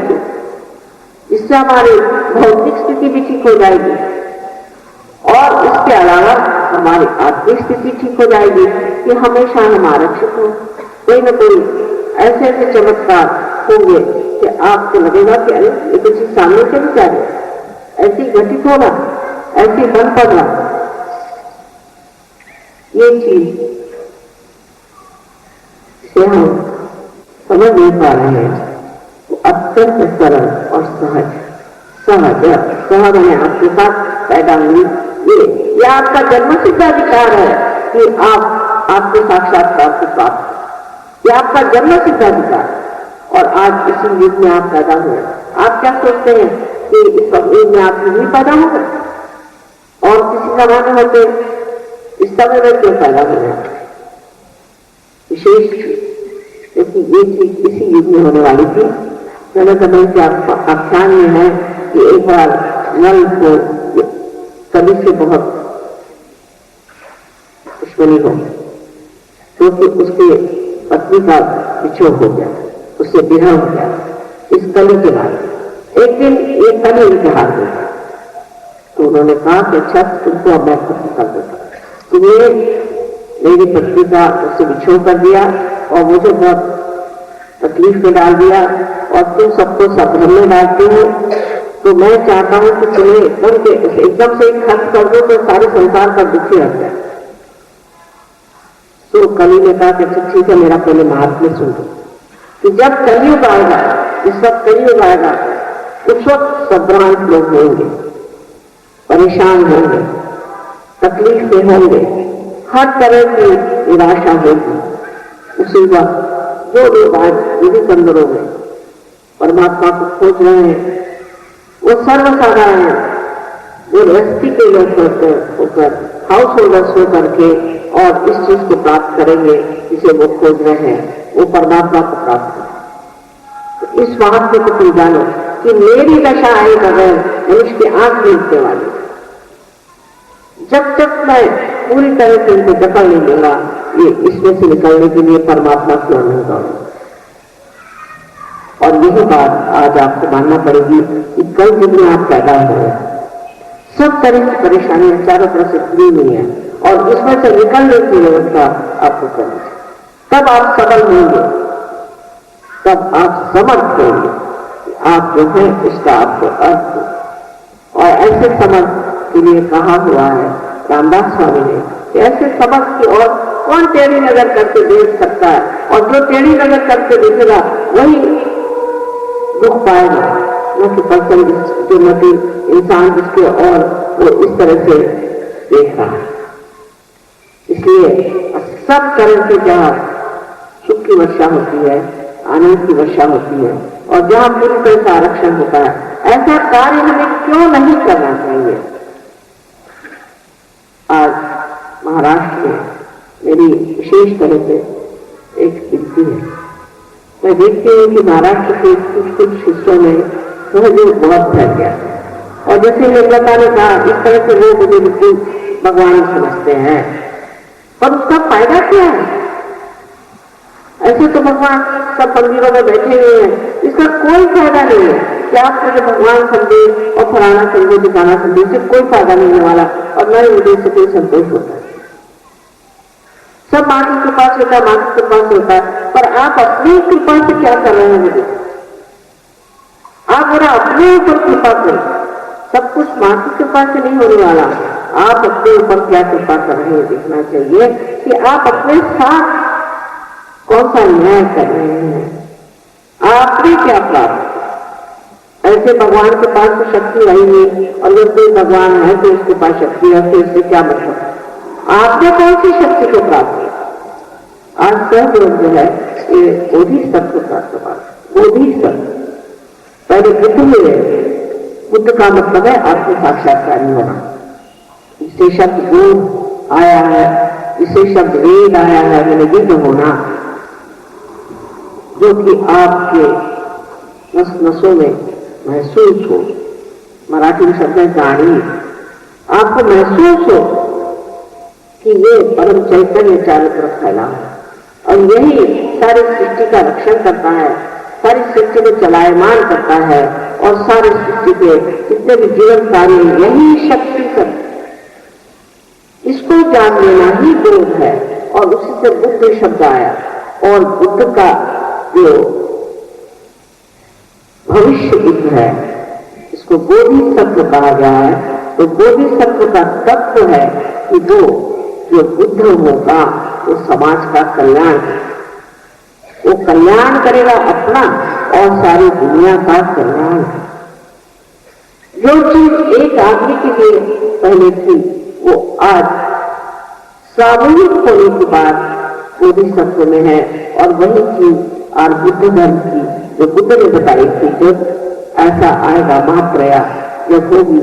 इससे हमारी भौतिक स्थिति भी ठीक हो जाएगी और इसके अलावा हमारी आत्मिक स्थिति ठीक हो जाएगी कि हमेशा हम आरक्षित हो। कोई न कोई ऐसे ऐसे चमत्कार होंगे कि आपको लगेगा कि अरे ये तो चीज सामने से भी जा रही, ऐसी घटित होगा, ऐसी बन पड़ना। ये चीज से हम समझ नहीं पा रहे हैं। अत्यंत सरल और सहज मैंने आपके साथ पैदा हुई। ये आपका जन्मसिद्ध अधिकार है कि आपको साक्षात्कार को प्राप्त, ये आपका जन्मसिद्ध अधिकार। और आज इसी युग में आप पैदा हुए। आप क्या सोचते हैं कि इस युग में आप नहीं पैदा हो गए और किसी जमाने होते इस समय में क्यों पैदा हो गए? विशेष क्योंकि ये चीज इसी युग में होने वाली थी। मैंने कभी कि आख्यान में है कि एक बार नल को कभी से बहुत दुश्मनी हो क्योंकि उसके पत्नी का विछोह हो गया, उससे विरह हो गया। इस कली के बाद एक दिन ये कली उनके हाथ में था, तो उन्होंने कहा कि अच्छा तुमको अब मैं खत्म कर देता, तुमने मेरी पत्नी का उससे विछोह कर दिया और मुझे बहुत तकलीफ में डाल दिया और तुम सबको संभ्रम में डालते हो, तो मैं चाहता हूं कि तुम्हें एकदम से खत्म कर दो तो सारे संसार का दुखी हट जाए। तो कली ने कहा कि ठीक है, मेरा पहले महात्म्य सुन दो कि जब कलयुग आएगा, इस वक्त कलयुग आएगा, उस वक्त संभ्रांत लोग होंगे, परेशान होंगे, तकलीफें होंगे, हर तरह की निराशा होगी। उसी वक्त जो लोग आज विधि केंद्रों में परमात्मा को खोज रहे हैं, वो सर्वसाधारण है, वो गृहस्थी के लोग होकर हाउस होल्डर्स होकर के और इस चीज को प्राप्त करेंगे जिसे वो खोज रहे हैं, वो परमात्मा को प्राप्त करें। तो इस महात्मा को तुम जानो कि मेरी दशा आए बगैर मनुष्य की आंख नींदने वाली, जब तक मैं पूरी तरह से इनको दखल नहीं दूंगा, ये इसमें से निकलने के लिए परमात्मा की ओर नहीं दौड़ेगा। और यही बात आज आपको मानना पड़ेगी कि कल युग में आप पैदा हुए, सब तरह की परेशानियां चारों तरफ से खुली हुई है और इसमें से निकलने की व्यवस्था आपको करनी है। तब आप सबल होंगे, तब आप समर्थ होंगे, आप जो है इसका आपको अर्थ हो। और ऐसे समर्थ के लिए कहा हुआ है रामदास स्वामी ने कि ऐसे समर्थ की ओर कौन टेढ़ी नजर करके देख सकता है, और जो टेढ़ी नजर करके देखेगा वही दुख पाएगा, न कि पर्सन जो इंसान जिसके और वो इस तरह से देख रहा है। इसलिए सब तरह से जहाँ सुख की वर्षा होती है, आनंद की वर्षा होती है, और जहाँ पूरी तरह से आरक्षण होता है, ऐसा कार्य हमें क्यों नहीं करना चाहिए। आज महाराष्ट्र में मेरी विशेष तरह से एक स्थिति है, मैं देखती हूँ कि महाराष्ट्र के कुछ हिस्सों में सहयोग बहुत फैल गया है, और जैसे निर्मला ने कहा इस तरह से लोग मुझे बिल्कुल भगवान समझते हैं, पर उसका फायदा क्या है। ऐसे तो भगवान सब मंदिरों में बैठे हुए हैं, इसका कोई फायदा नहीं है कि आप मुझे भगवान समझे और फलाना समझे दिखाना समझे, इससे कोई फायदा नहीं होने वाला और न ही मुझे इससे कोई संतोष होता है। सब माँ की कृपा से होता है, माँ की कृपा से होता है, पर आप अपनी कृपा से क्या कर रहे हैं मुझे, आप मेरा अपने ऊपर कृपा करें। सब कुछ माँ की कृपा से नहीं होने वाला, आप अपने ऊपर क्या कृपा कर रहे हैं देखना चाहिए कि आप अपने साथ कौन सा न्याय कर रहे हैं, आपने क्या प्राप्त। ऐसे भगवान के पास तो शक्ति रही नहीं, और जब कोई भगवान है तो उसके पास शक्ति है, तो इससे क्या मतलब, आपने कौन सी शक्ति को प्राप्त किया। आज सहयोग जो है ये बोधि सत्व प्राप्त हुआ, बोधि सत्व पहले बुद्ध हुए, बुद्ध का मतलब है आत्म साक्षात्कारी होना। इससे शब्द गुरु आया है, इससे शब्द वेद आया है, मैंने युद्ध होना, जो कि आपके नस नसों में महसूस हो। मराठी में शब्द है जानी, आपको महसूस हो कि ये परम चैतन्य चारों तरफ फैला है, और यही सारी सृष्टि का रक्षण करता है, सारी सृष्टि को चलायमान करता है, और सारी सृष्टि के जितने भी जीवन कार्य यही शक्ति कर, इसको जान लेना ही बोध है। और उसी से बुद्ध शब्द आया, और बुद्ध का जो भविष्य बुद्ध है इसको बोधिसत्व कहा गया है। तो बोधिसत्व का तत्व है कि जो बुद्ध होगा वो समाज का कल्याण, वो कल्याण करेगा अपना और सारी दुनिया का कल्याण। जो चीज एक आदमी के लिए पहले थी वो आज सामूहिक होने के बाद बोधिसत्व में है, और वही चीज और बुद्ध धर्म की जो बुद्ध ने बताई थी, जब ऐसा आएगा महाप्रया जब होगी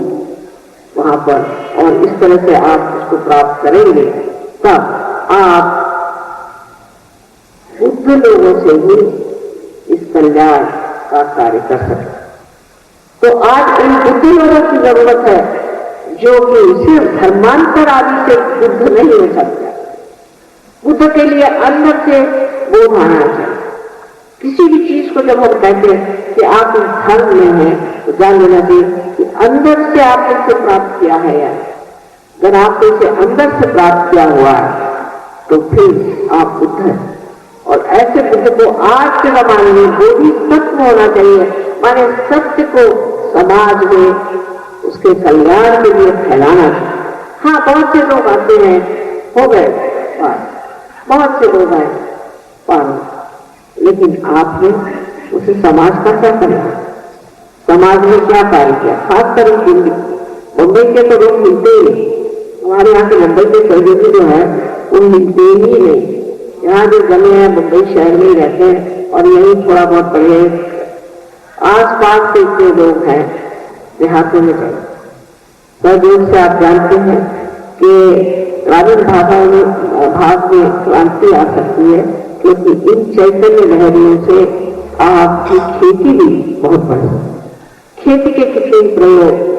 वहां पर, और इस तरह से आप उसको प्राप्त करेंगे, तब आप बुद्ध लोगों से ही इस कल्याण का कार्य कर सकते। तो आज इन बुद्ध लोगों की जरूरत है जो कि सिर्फ धर्मांतर आदि से बुद्ध नहीं हो सकता। बुद्ध के लिए अंदर से बोध आना चाहिए। किसी भी चीज को जब हम कहते हैं कि आप इस धर्म में हैं, तो जान लेना चाहिए कि अंदर से आपने इसे प्राप्त किया है या अगर आपने इसे अंदर से प्राप्त किया हुआ है तो फिर आप बुद्ध हैं। और ऐसे बुद्ध को आज के जमाने में बोधिसत्व होना चाहिए, माने सत्य को समाज में उसके कल्याण के लिए फैलाना चाहिए। हाँ, बहुत से लोग आते हैं, हो गए बहुत से लोग आए पार, लेकिन आपने उसे समाज का क्या करेगा, समाज में क्या कार्य किया। खासकर दिल्ली मुंबई के तो लोग मिलते ही, हमारे यहाँ के मुंबई के सहयोगी जो है वो मिलते ही नहीं। यहाँ जो जमे हैं मुंबई शहर में ही रहते हैं और यही थोड़ा बहुत पढ़े, आस पास के इतने लोग हैं देहातों में चले। सहयोग से आप जानते हैं कि ग्रामीण भाग में क्रांति आ सकती है, क्योंकि इन चैतन्य लहरियों से आपकी खेती भी बहुत बढ़ सकती। खेती के कितने प्रयोग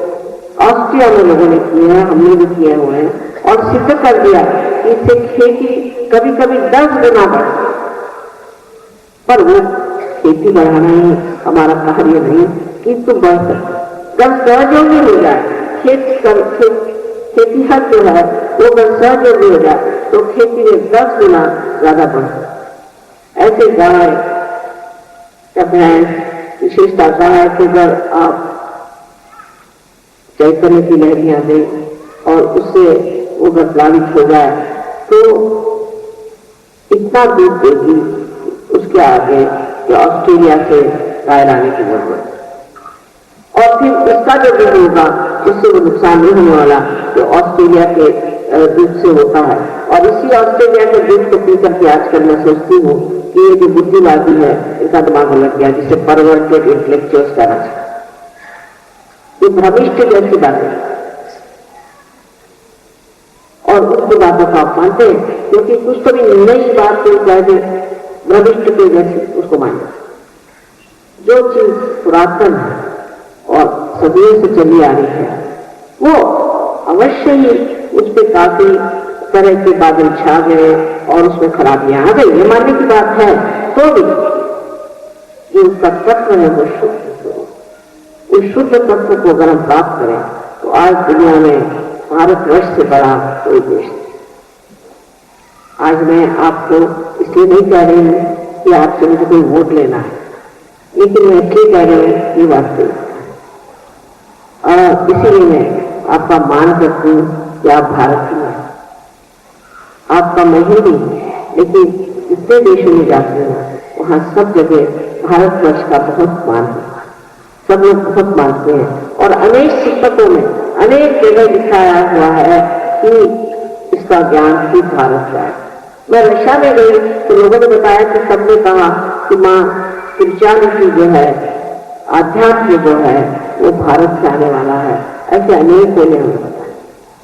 ऑस्ट्रिया में लोगों ने किए हैं, हमने भी किए हुए हैं और सिद्ध कर दिया कि इससे खेती कभी कभी 10 गुना बढ़ती। पर वो खेती बढ़ाना ही हमारा कार्य नहीं, किंतु बढ़ सकता जब सहयोगी हो जाए। खेती हर जो है वो अगर सहयोगी हो जाए तो खेती में 10 गुना ज्यादा बढ़ सकता। ऐसे गाय या भैंस विशेषता गाय को अगर आप चैतन्य की लहरियां दें और उससे वो अगर प्लावित हो जाए तो इतना दूध देगी उसके आगे कि ऑस्ट्रेलिया से गाय लाने की जरूरत है। और फिर उसका जो दूध होगा उससे वो नुकसान नहीं होने वाला जो ऑस्ट्रेलिया के दूध से होता है। और इसी ऑस्ट्रेलिया के दूध को पी करके आजकल मैं सोचती हूँ कि ये जो बुद्धिवादी है इनका दिमाग लग गया, जिसे परवर्टेड इंटेलेक्चुअल्स कहना चाहिए। ये भ्रमिष्ठ जैसी बातें और उनकी बातों को आप मानते हैं, क्योंकि कुछ तो भी नई बात कोई कह दे भ्रमिष्ठ के जैसी उसको मानते। जो चीज पुरातन है और सदियों से चली आ रही है वो अवश्य ही उस पर काफी तरह के बादल छा गए और उसमें खराबियां आ गई, ये मानने की बात है। तो भी कि उसका तत्व है वो शुद्ध, उस शुद्ध तत्व को अगर हम प्राप्त करें तो आज दुनिया में भारतवर्ष से बड़ा कोई देश नहीं। आज मैं आपको इसलिए नहीं कह रही हूं कि आपसे मुझे कोई वोट लेना है, लेकिन मैं इसलिए कह रही हूं ये वास्तविक और इसीलिए मैं आपका मान करती हूं कि आप भारत की हैं। आपका मैं ही नहीं, लेकिन जितने देशों में जाते हैं वहां सब जगह भारतवर्ष का बहुत मान है, सब लोग बहुत मानते हैं। और अनेक पुस्तकों में अनेक जगह दिखाया हुआ है कि इसका ज्ञान भी भारत का है। मैं रशिया में गई तो लोगों ने बताया कि सबने कहा कि माँ क्रिश्चियनिटी जो है, आध्यात्म जो है वो भारत से आने वाला है। ऐसे अनेकों ने हमें बताया।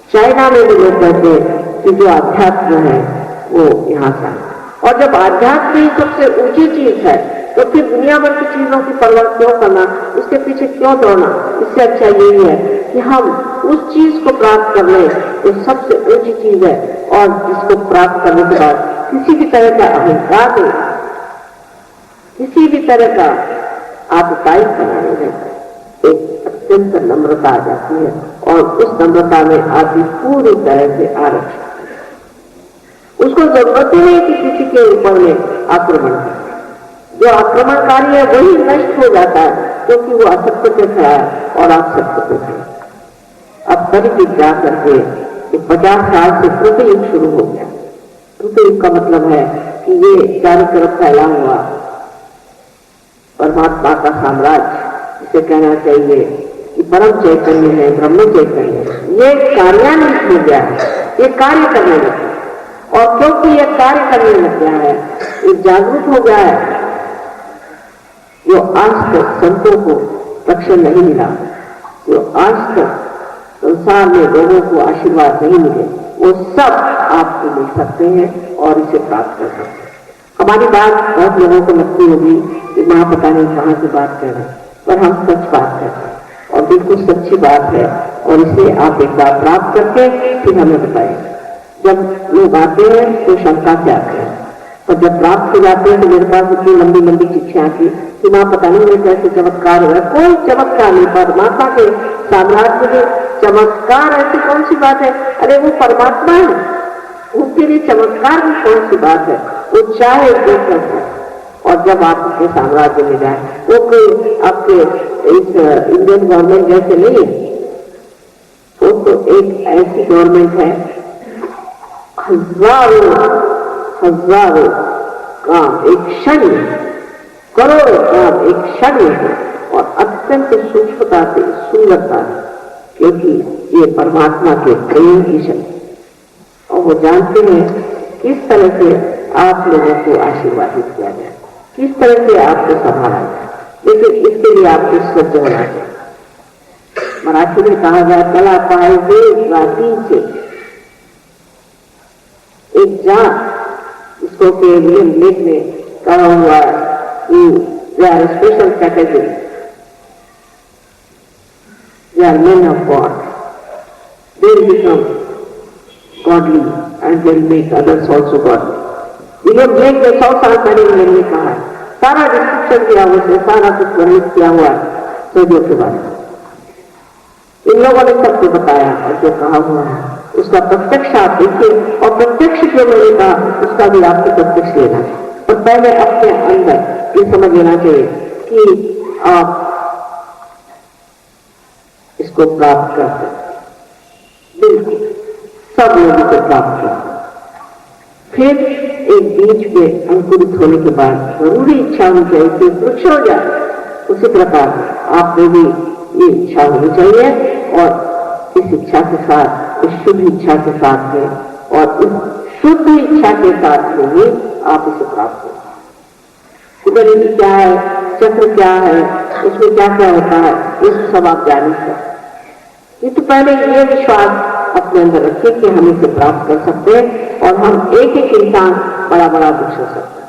चाइना में भी लोग कहते हैं कि जो आध्यात्म है वो यहाँ से आए। और जब आध्यात्म ही सबसे ऊंची चीज है तो फिर दुनिया भर की चीजों की परवाह क्यों करना, उसके पीछे क्यों दौड़ना। इससे अच्छा यही है कि हम उस चीज को प्राप्त कर लें जो सबसे ऊंची चीज है और जिसको प्राप्त करने के बाद किसी भी तरह का अहंकार नहीं, किसी भी तरह का आतताई बनाने में एक अत्यंत नम्रता आ जाती है और उस नम्रता में आदमी पूरी तरह से आरक्षित, उसको जरूरत ही नहीं कि किसी के ऊपर में आक्रमण करे। जो आक्रमणकारी है वही नष्ट हो जाता है क्योंकि वो असत्य पे खड़ा है और आप सत्य पे खड़े। अब करीब जा करके 50 साल से कृतयुग शुरू हो गया। कृतयुग का मतलब है कि ये चारों तरफ फैला हुआ परमात्मा का साम्राज्य, जिसे कहना चाहिए कि परम चैतन्य है, ब्रह्म चैतन्य है, ये कार्यान्वित हो गया है, ये कार्य करने लगा। और क्योंकि ये कार्य करने लग गया है, ये जागरूक हो गया है, जो आज तक संतों को रक्षण नहीं मिला, जो आज तक संसार में लोगों को आशीर्वाद नहीं मिले, वो सब आपको मिल सकते हैं और इसे प्राप्त कर सकते हैं। हमारी बात बहुत लोगों को लगती होगी कि मां पता नहीं कहां से बात कर रहे हैं, पर हम सच बात कर रहे हैं और बिल्कुल सच्ची बात है। और इसे आप एक बार प्राप्त करके फिर हमें बताएं। जब लोग आते हैं तो शंका से आते हैं, पर जब प्राप्त हो जाते हैं तो मेरे पास इतनी लंबी लंबी चिट्ठियां आती कि मां पता नहीं मेरे कैसे चमत्कार हुआ। कोई चमत्कार नहीं, परमात्मा के साम्राज्य में चमत्कार ऐसी कौन सी बात है। अरे वो परमात्मा है, उनके लिए चमत्कार भी कौन सी बात है। वो चाहे जो कर है और जब आप उसके साम्राज्य में जाए, वो कोई आपके इस इंडियन गवर्नमेंट जैसे नहीं है, वो तो एक ऐसी गवर्नमेंट है हजारों काम एक क्षण में, करोड़ों काम एक क्षण में है और अत्यंत सूक्ष्मता से, सुंदरता से क्योंकि ये परमात्मा के प्रेम की शक्ति, और वो जानते हैं किस तरह से आप लोगों को आशीर्वादित किया जाए, किस तरह से आपको संभाला जाए, लेकिन इसके लिए आपको सज्ज होना चाहिए। मराठी में कहा गया, कला पाहिजे जातीचे एक जात, इसको के विलियम ब्लेक ने कहा हुआ कि they are special category, they are men of God, they will become godly and they will make others also godly. William Blake ने 100 साल पहले इंग्लैंड में कहा है, सारा डिस्क्रिप्शन किया हुआ है, सारा कुछ वर्णित किया हुआ है सोजो के बारे में। इन लोगों ने सबको बताया और जो कहा हुआ है उसका प्रत्यक्ष आप देखिए, और प्रत्यक्ष जो मैंने कहा उसका भी आपको प्रत्यक्ष लेना है। और पहले अपने अंदर ये समझ लेना चाहिए कि आप इसको प्राप्त कर सकते, बिल्कुल सब लोग इसे प्राप्त कर सकते। फिर एक बीज में अंकुरित होने के बाद जरूरी इच्छा होनी चाहिए कि वृक्ष हो जाए, उसी प्रकार आप में भी ये इच्छा होनी चाहिए, और इस इच्छा के साथ, इस शुद्ध इच्छा के साथ में, और इस शुद्ध इच्छा के साथ में ही आप इसे प्राप्त करें। कुंडलिनी क्या है, चक्र क्या है, उसमें क्या क्या होता है, ये सब आप जान सकते। तो पहले ये विश्वास अपने अंदर रखिए कि हम इसे प्राप्त कर सकते हैं, और हम एक एक इंसान बड़ा बड़ा वृक्ष हो सकता है।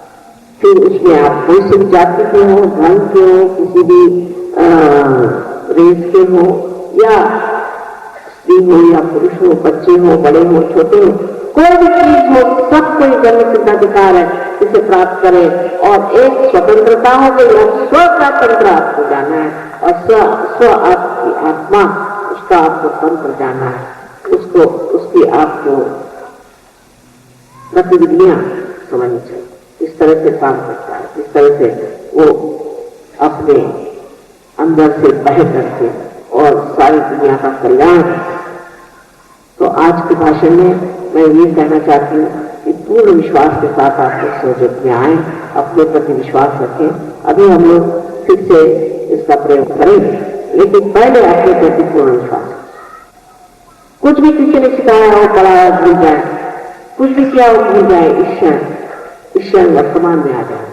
फिर उसमें आप कोई सी भी जाति के हो, धर्म के हो, किसी भी रेस के हो, या स्त्री हो या पुरुष हो, बच्चे हो, बड़े हो, छोटे हो, कोई भी चीज हो, सबको जन्म सिद्ध अधिकार है इसे प्राप्त करें। और एक स्वतंत्रता हो गई, और स्व का तंत्र आपको जाना है, और स्व आपकी आत्मा, उसका आपको तंत्र जाना है, उसको उसकी आपको गतिविधियां समझनी चाहिए, इस तरह से काम करता है, इस तरह से वो अपने अंदर से बह करके और सारी दुनिया का कल्याण। तो आज के भाषण में मैं ये कहना चाहती हूँ कि पूर्ण विश्वास के साथ आप इस प्रोजेक्ट में आए, अपने प्रति विश्वास रखें। अभी हम लोग फिर से इसका प्रयोग करेंगे, लेकिन पहले अपने प्रति पूर्ण विश्वास। कुछ भी किसी ने सिखाया हो, पढ़ाया, भूल जाए, कुछ भी किया हो भूल जाए, ईश्वर वर्तमान में आ जाए,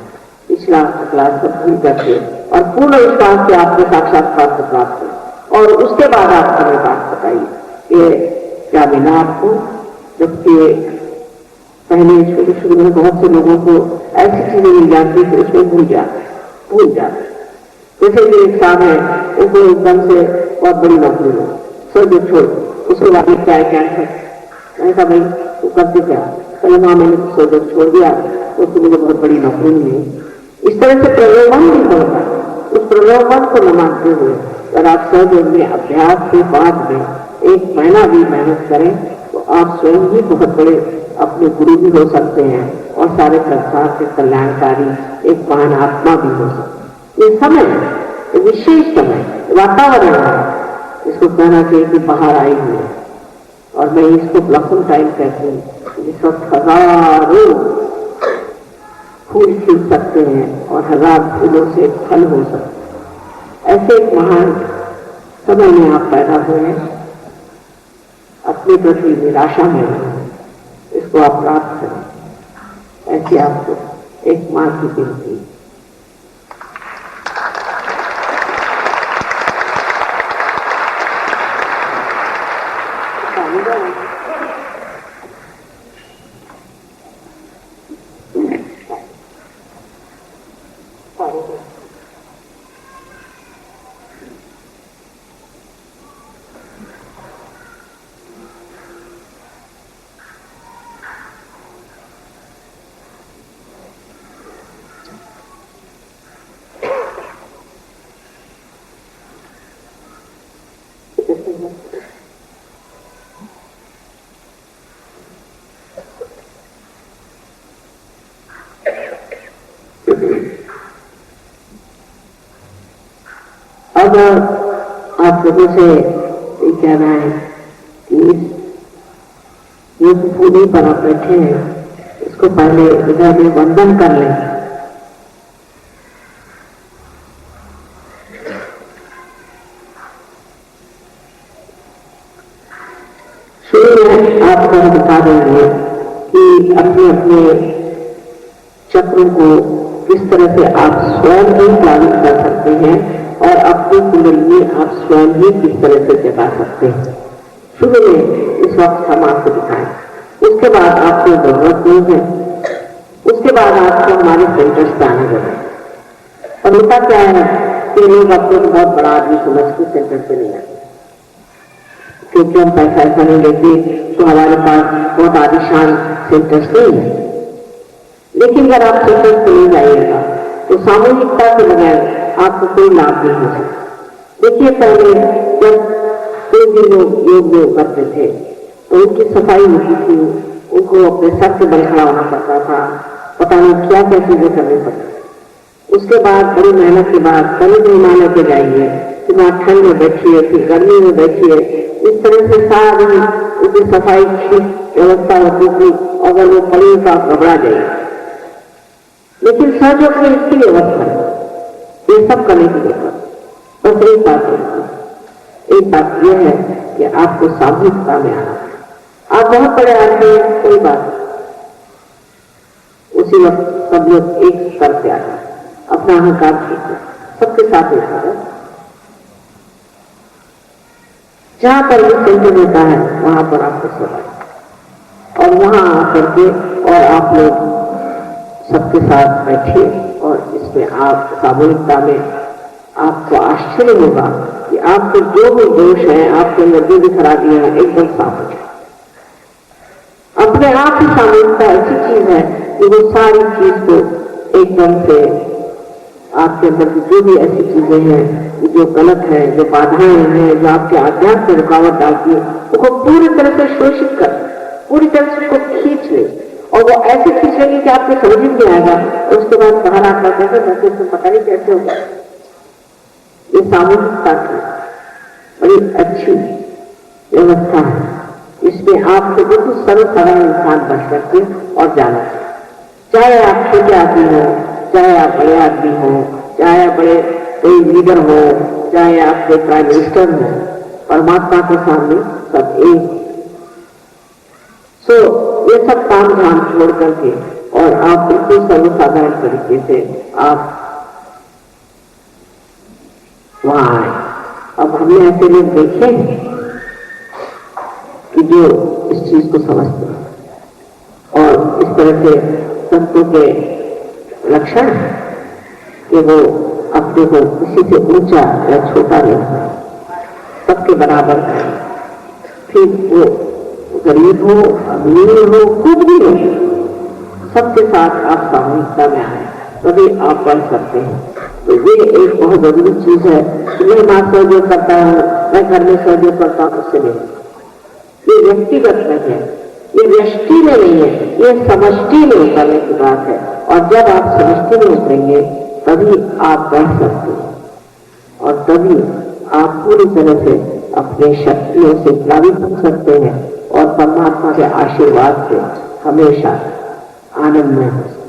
पिछला अगला सब भूल करके, और पूर्ण विश्वास से आपको साक्षात्कार प्राप्त हो। और उसके बाद आप हमें बात बताइए ये क्या मिला आपको। जबकि पहले शुरू में बहुत से लोगों को ऐसी चीजें मिल जाती है उसमें भूल जाते। जैसे कि एक साहब है, उनको एकदम से बहुत बड़ी नौकरी हो, सोचो छोड़, उसके बाद क्या है, कैंसर। मैंने कहा भाई तो करते क्या? कल माँ मैंने सोचो छोड़ दिया तो मुझे बहुत बड़ी नौकरी मिली। इस तरह से प्रलोभन भी होता है। उस प्रलोभन को न मानते हुए अगर आप सहयोग में अभ्यास के बाद में एक महीना भी मेहनत करें तो आप स्वयं ही बहुत बड़े अपने गुरु भी हो सकते हैं, और सारे संसार के कल्याणकारी एक महान आत्मा भी हो सकते हैं। ये समय है, विशेष समय, वातावरण है, इसको कहना चाहिए कि बाहर आई हुई है। और मैं इसको ब्लॉसम टाइम कहती हूँ। इस वक्त हजारों फूल खिल सकते हैं और हजार फूलों से फल हो सकते हैं। ऐसे एक महान समय में आप पैदा हुए, अपने प्रति निराशा में इसको आप प्राप्त करें। ऐसे आपको एक माँ की विनती। अब आप लोगों से ये कहना है कि ये पूरी पर आप बैठे हैं, इसको पहले हृदय में वंदन कर लें। में आपको बता देंगे कि अपने अपने चक्रों को किस तरह से आप स्वयं ही प्लानिंग कर सकते हैं और अपनी कुंडली में आप स्वयं ही किस तरह से जगा सकते हैं। शुरू में इस वक्त हम आपको दिखाएं, उसके बाद आपको जरूरत नहीं है, उसके बाद आपको हमारे सेंटर्स पे आने जरूरत है। और होता क्या है कि लोग अपने बहुत बड़ा आदमी समझ के सेंटर पे नहीं आते, क्योंकि हम पैसा ऐसा नहीं लेते तो हमारे पास बहुत आलिशान सेंटर्स नहीं है। लेकिन अगर आप सेंटर्स पे नहीं जाइएगा तो सामूहिकता के बगैर आपको कोई लाभ नहीं हो सकता। देखिए, पहले जब कोई भी लोग योग करते थे तो उनकी सफाई होती थी, उनको अपने सर से बल खड़ा होना पड़ता था, पता नहीं क्या क्या चीजें करनी पड़ती। उसके बाद बड़ी मेहनत के बाद करीब हिमालय पे जाइए, फिर वहां ठंड में बैठिए, फिर गर्मी में बैठिए, इस तरह से सारी उनकी सफाई की व्यवस्था होती थी। अगर वो पड़ी तो आप घबरा जाइए। लेकिन सहयोग में इसकी व्यवस्था है, ये सब करने की जरूरत। बस एक बात यह है कि आपको सामूहिकता में आना है। आप बहुत बड़े आदमी हैं, कोई बात नहीं, उसी वक्त सब लोग एक स्तर पे आ जाए, अपना अहंकार ठीक है, सबके साथ एक है। जहां पर भी सेंटर होता है वहां पर आपको सवाल, और वहां आकर के और आप लोग सबके साथ बैठिए और इसमें आप सामूहिकता में आपको आश्चर्य होगा कि आपको जो भी दोष है, आपके अंदर जो भी खराबियां हैं, एकदम साफ हो जाए। अपने आप ही सामूहिकता ऐसी चीज है कि वो सारी चीज को एकदम से आपके अंदर की जो भी ऐसी चीजें हैं जो गलत है, जो बाधाएं हैं, जो आपके आध्यात्म में रुकावट डालती है, उसको पूरी तरह से शोषित कर, पूरी तरह से उसको खींच ले, और वो ऐसे खींच लेंगे कि आपको समझ में नहीं आएगा। और उसके बाद बाहर आपका कैसे बैठे तो पता नहीं कैसे होगा। ये सामूहिकता की बड़ी अच्छी व्यवस्था है, इसमें आपको बिल्कुल सरल सरल इंसान बच सकते और जाना चाहिए। चाहे आप छोटे आदमी हो, चाहे आप बड़े आदमी हो, चाहे आप बड़े कोई लीडर हो, चाहे आप कोई प्राइम मिनिस्टर हो, परमात्मा के सामने सब एक। ये सब काम धाम छोड़ करके और आप बिल्कुल सर्वसाधारण तरीके से आप वहां आए। अब हमने ऐसे लोग देखे कि जो इस चीज को समझते हैं और इस तरह से संतों के लक्षण कि वो अपने को किसी से ऊंचा या छोटा नहीं, सबके बराबर है। फिर वो गरीब हो, अमीर हो, खुद भी हो, सबके साथ आप सामूहिकता में आए, तभी आप बढ़ सकते हैं। तो ये एक बहुत जरूरी चीज है कि मैं मां सहयोग करता हूँ, मैं घर में सहयोग करता हूँ, उससे नहीं। ये व्यक्तिगत नहीं है, ये व्यष्टि में नहीं है, ये समष्टि में उतरने की बात है। और जब आप समष्टि में उतरेंगे तभी आप बढ़ सकते हैं और तभी आप पूरी तरह से अपने शक्तियों से प्लावित हो सकते हैं और परमात्मा के आशीर्वाद से हमेशा आनंद में हो सकते।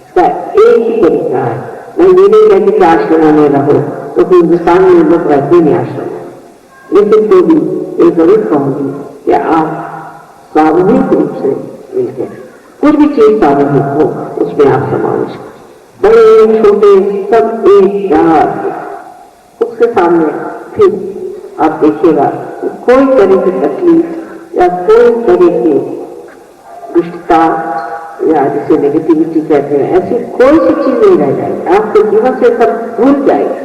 इसका एक ही तरीका है। मैं ये नहीं कहती कि आश्रम में रहो, तो हिंदुस्तान में लोग रहते नहीं आश्रम में, लेकिन तो भी ये जरूर कहूंगी कि आप सामूहिक रूप से मिलकर कुछ भी चीज सामूहिक हो उसमें आप समावेश करें। बड़े छोटे सब एक साथ उसके सामने फिर आप देखिएगा कोई तरह की तकलीफ या कोई तरह की दुष्टता या जिसे नेगेटिविटी कहते हैं, ऐसी कोई सी चीज नहीं रह जाएगी। आपके जीवन से सब भूल जाएगी।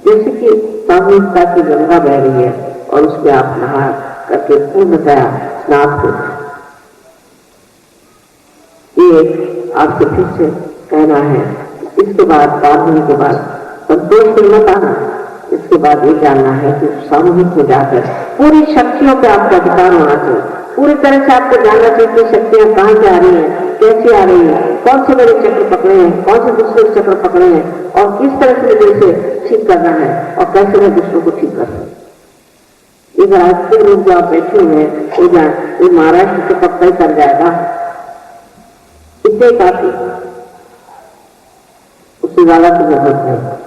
जैसे कि सामूहिकता की गंगा बह रही है और उसमें आप नहा करके पूर्णतया स्नान हो जाए। ये आपसे फिर से कहना है, इसके बाद पार होने के बाद संतोष में मत आना। इसके बाद ये जानना है कि सामूहिक में जाकर पूरी शक्तियों पे आपका अधिकार होना चाहिए। पूरी तरह से आपको जानना चाहिए कि शक्तियां कहाँ से आ रही हैं, कैसे आ रही हैं, कौन से मेरे चक्र पकड़े हैं, कौन से दूसरे चक्र पकड़े हैं और किस तरह से मुझे इसे ठीक करना है और कैसे मैं दूसरों को ठीक कर सकूं। इधर आज के लोग जो आप बैठे हुए हैं वो महाराष्ट्र से पक्का ही कर जाएगा, इतने काफी, उससे ज्यादा की जरूरत नहीं।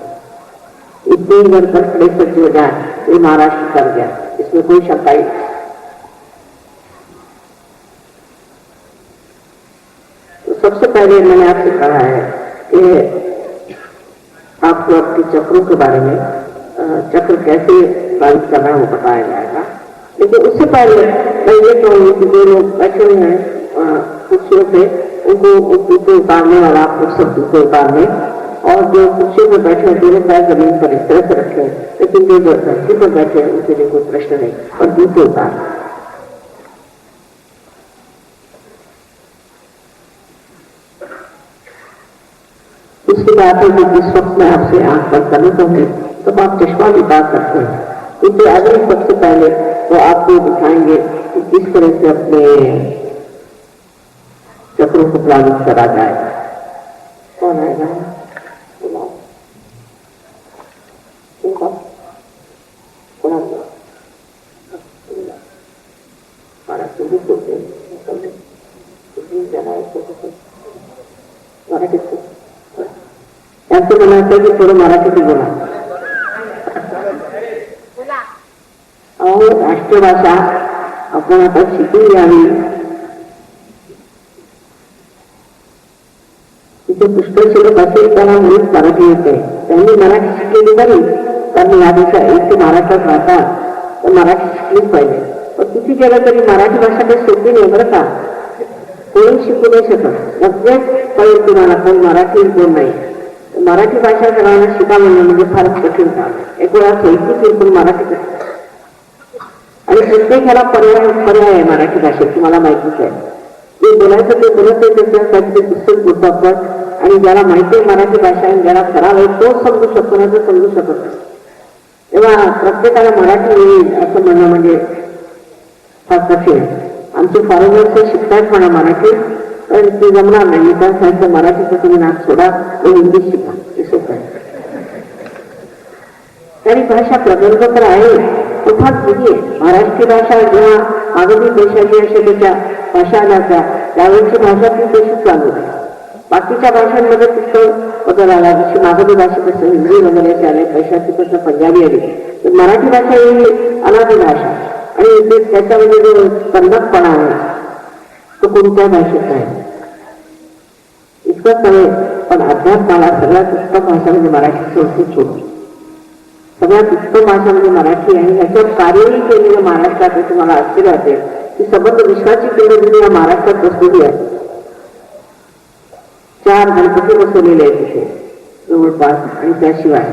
इतने ही अगर खड़े सच हो जाए ये महाराष्ट्र कर गया, इसमें कोई शंका ही। सबसे पहले मैंने आपसे कहा है कि आपको आपके चक्रों के बारे में चक्र कैसे पालित करना है वो बताया जाएगा। लेकिन उससे पहले मैं ये कहूँगी कि जो लोग बैठे हुए हैं कुर्सियों पे उनको जूते उतारने वाला आप लोग सब जूते उतारने, और जो कुर्सियों पर बैठे हैं दोनों पैर जमीन पर इस तरह से रखे हैं, लेकिन जो धरती पर बैठे हैं उनके लिए कोई प्रश्न नहीं, और जूते उतार। उसके बाद है कि जिस वक्त मैं आपसे आंख बंद करनी होगी तब आप चश्मा भी उतार सकते हैं, क्योंकि अगले सबसे पहले वो आपको दिखाएंगे कि किस तरह से अपने चक्रों को प्लानिंग करा जाए। कौन आएगा? ऐसे बनाते कि थोडं मराठीत बोला। और राष्ट्रभाषा आपण आता शिकून घ्यावी। तिथे पुष्कळ शिल्लक असेल त्याला मुळीच मराठी येते, त्यांनी मराठी शिकलेली बरी, कारण या देशात इथे महाराष्ट्रात राहतात तर मराठी शिकलीच पाहिजे। पण किती केलं तरी मराठी भाषा काही सोपी नाही बरं का, कोणी शिकू नाही शकत। लगेच कळेल तुम्हाला कोण मराठी कोण नाही। मराठी भाषा सगळ्यांना शिका म्हणणं म्हणजे फारच कठीण काम, एक वेळा सोयीची पण मराठी, आणि प्रत्येकाला पर्याय आहे मराठी भाषेत, तुम्हाला माहितीच आहे। जे बोलायचं ते बोलत आहे, त्याच्यासाठी ते पुस्तक बोलतो आपण, आणि ज्याला माहिती आहे मराठी भाषा आणि ज्याला सराव आहे तो समजू शकतो, नाही तर समजू शकत नाही। तेव्हा प्रत्येकाला मराठी येईल असं म्हणणं म्हणजे फार कठीण आहे। आमचे फॉरेनर्स शिकतायत म्हणा मराठी, पण ते जमणार नाही, त्या सांगितलं मराठीचं तुम्ही नाक सोडा तो इंग्लिश शिका, ते सोपं आहे। तरी भाषा प्रगल्भ तर आहे, कुठाच नाही। महाराष्ट्रीय भाषा जेव्हा आधुनिक देशाची अशा त्याच्या भाषा आल्या त्यावेळेची भाषा ती तशीच चालू आहे। बाकीच्या भाषांमध्ये पुष्कळ बदल आला, जशी मागधी भाषा कसं हिंदी वगैरे असे आले, पैशाची कसं पंजाबी आली, तर मराठी भाषा ही अनादी भाषा, आणि त्याच्यामध्ये जो स्पंदकपणा आहे तो कोणत्या भाषेत आहे इतकंच नव्हे, पण अध्यात्माला सगळ्यात उत्तम भाषा म्हणजे मराठी संस्कृत सोडून सगळ्यात उत्तम भाषा म्हणजे मराठी, आणि ह्याच्यावर कार्यही केलेलं महाराष्ट्रात आहे। तुम्हाला आश्चर्य वाटेल की सबंध विश्वाची केंद्रबिंदू या महाराष्ट्रात बसलेली आहे। 4 गणपती बसवलेले आहेत तिथे जवळपास, आणि त्याशिवाय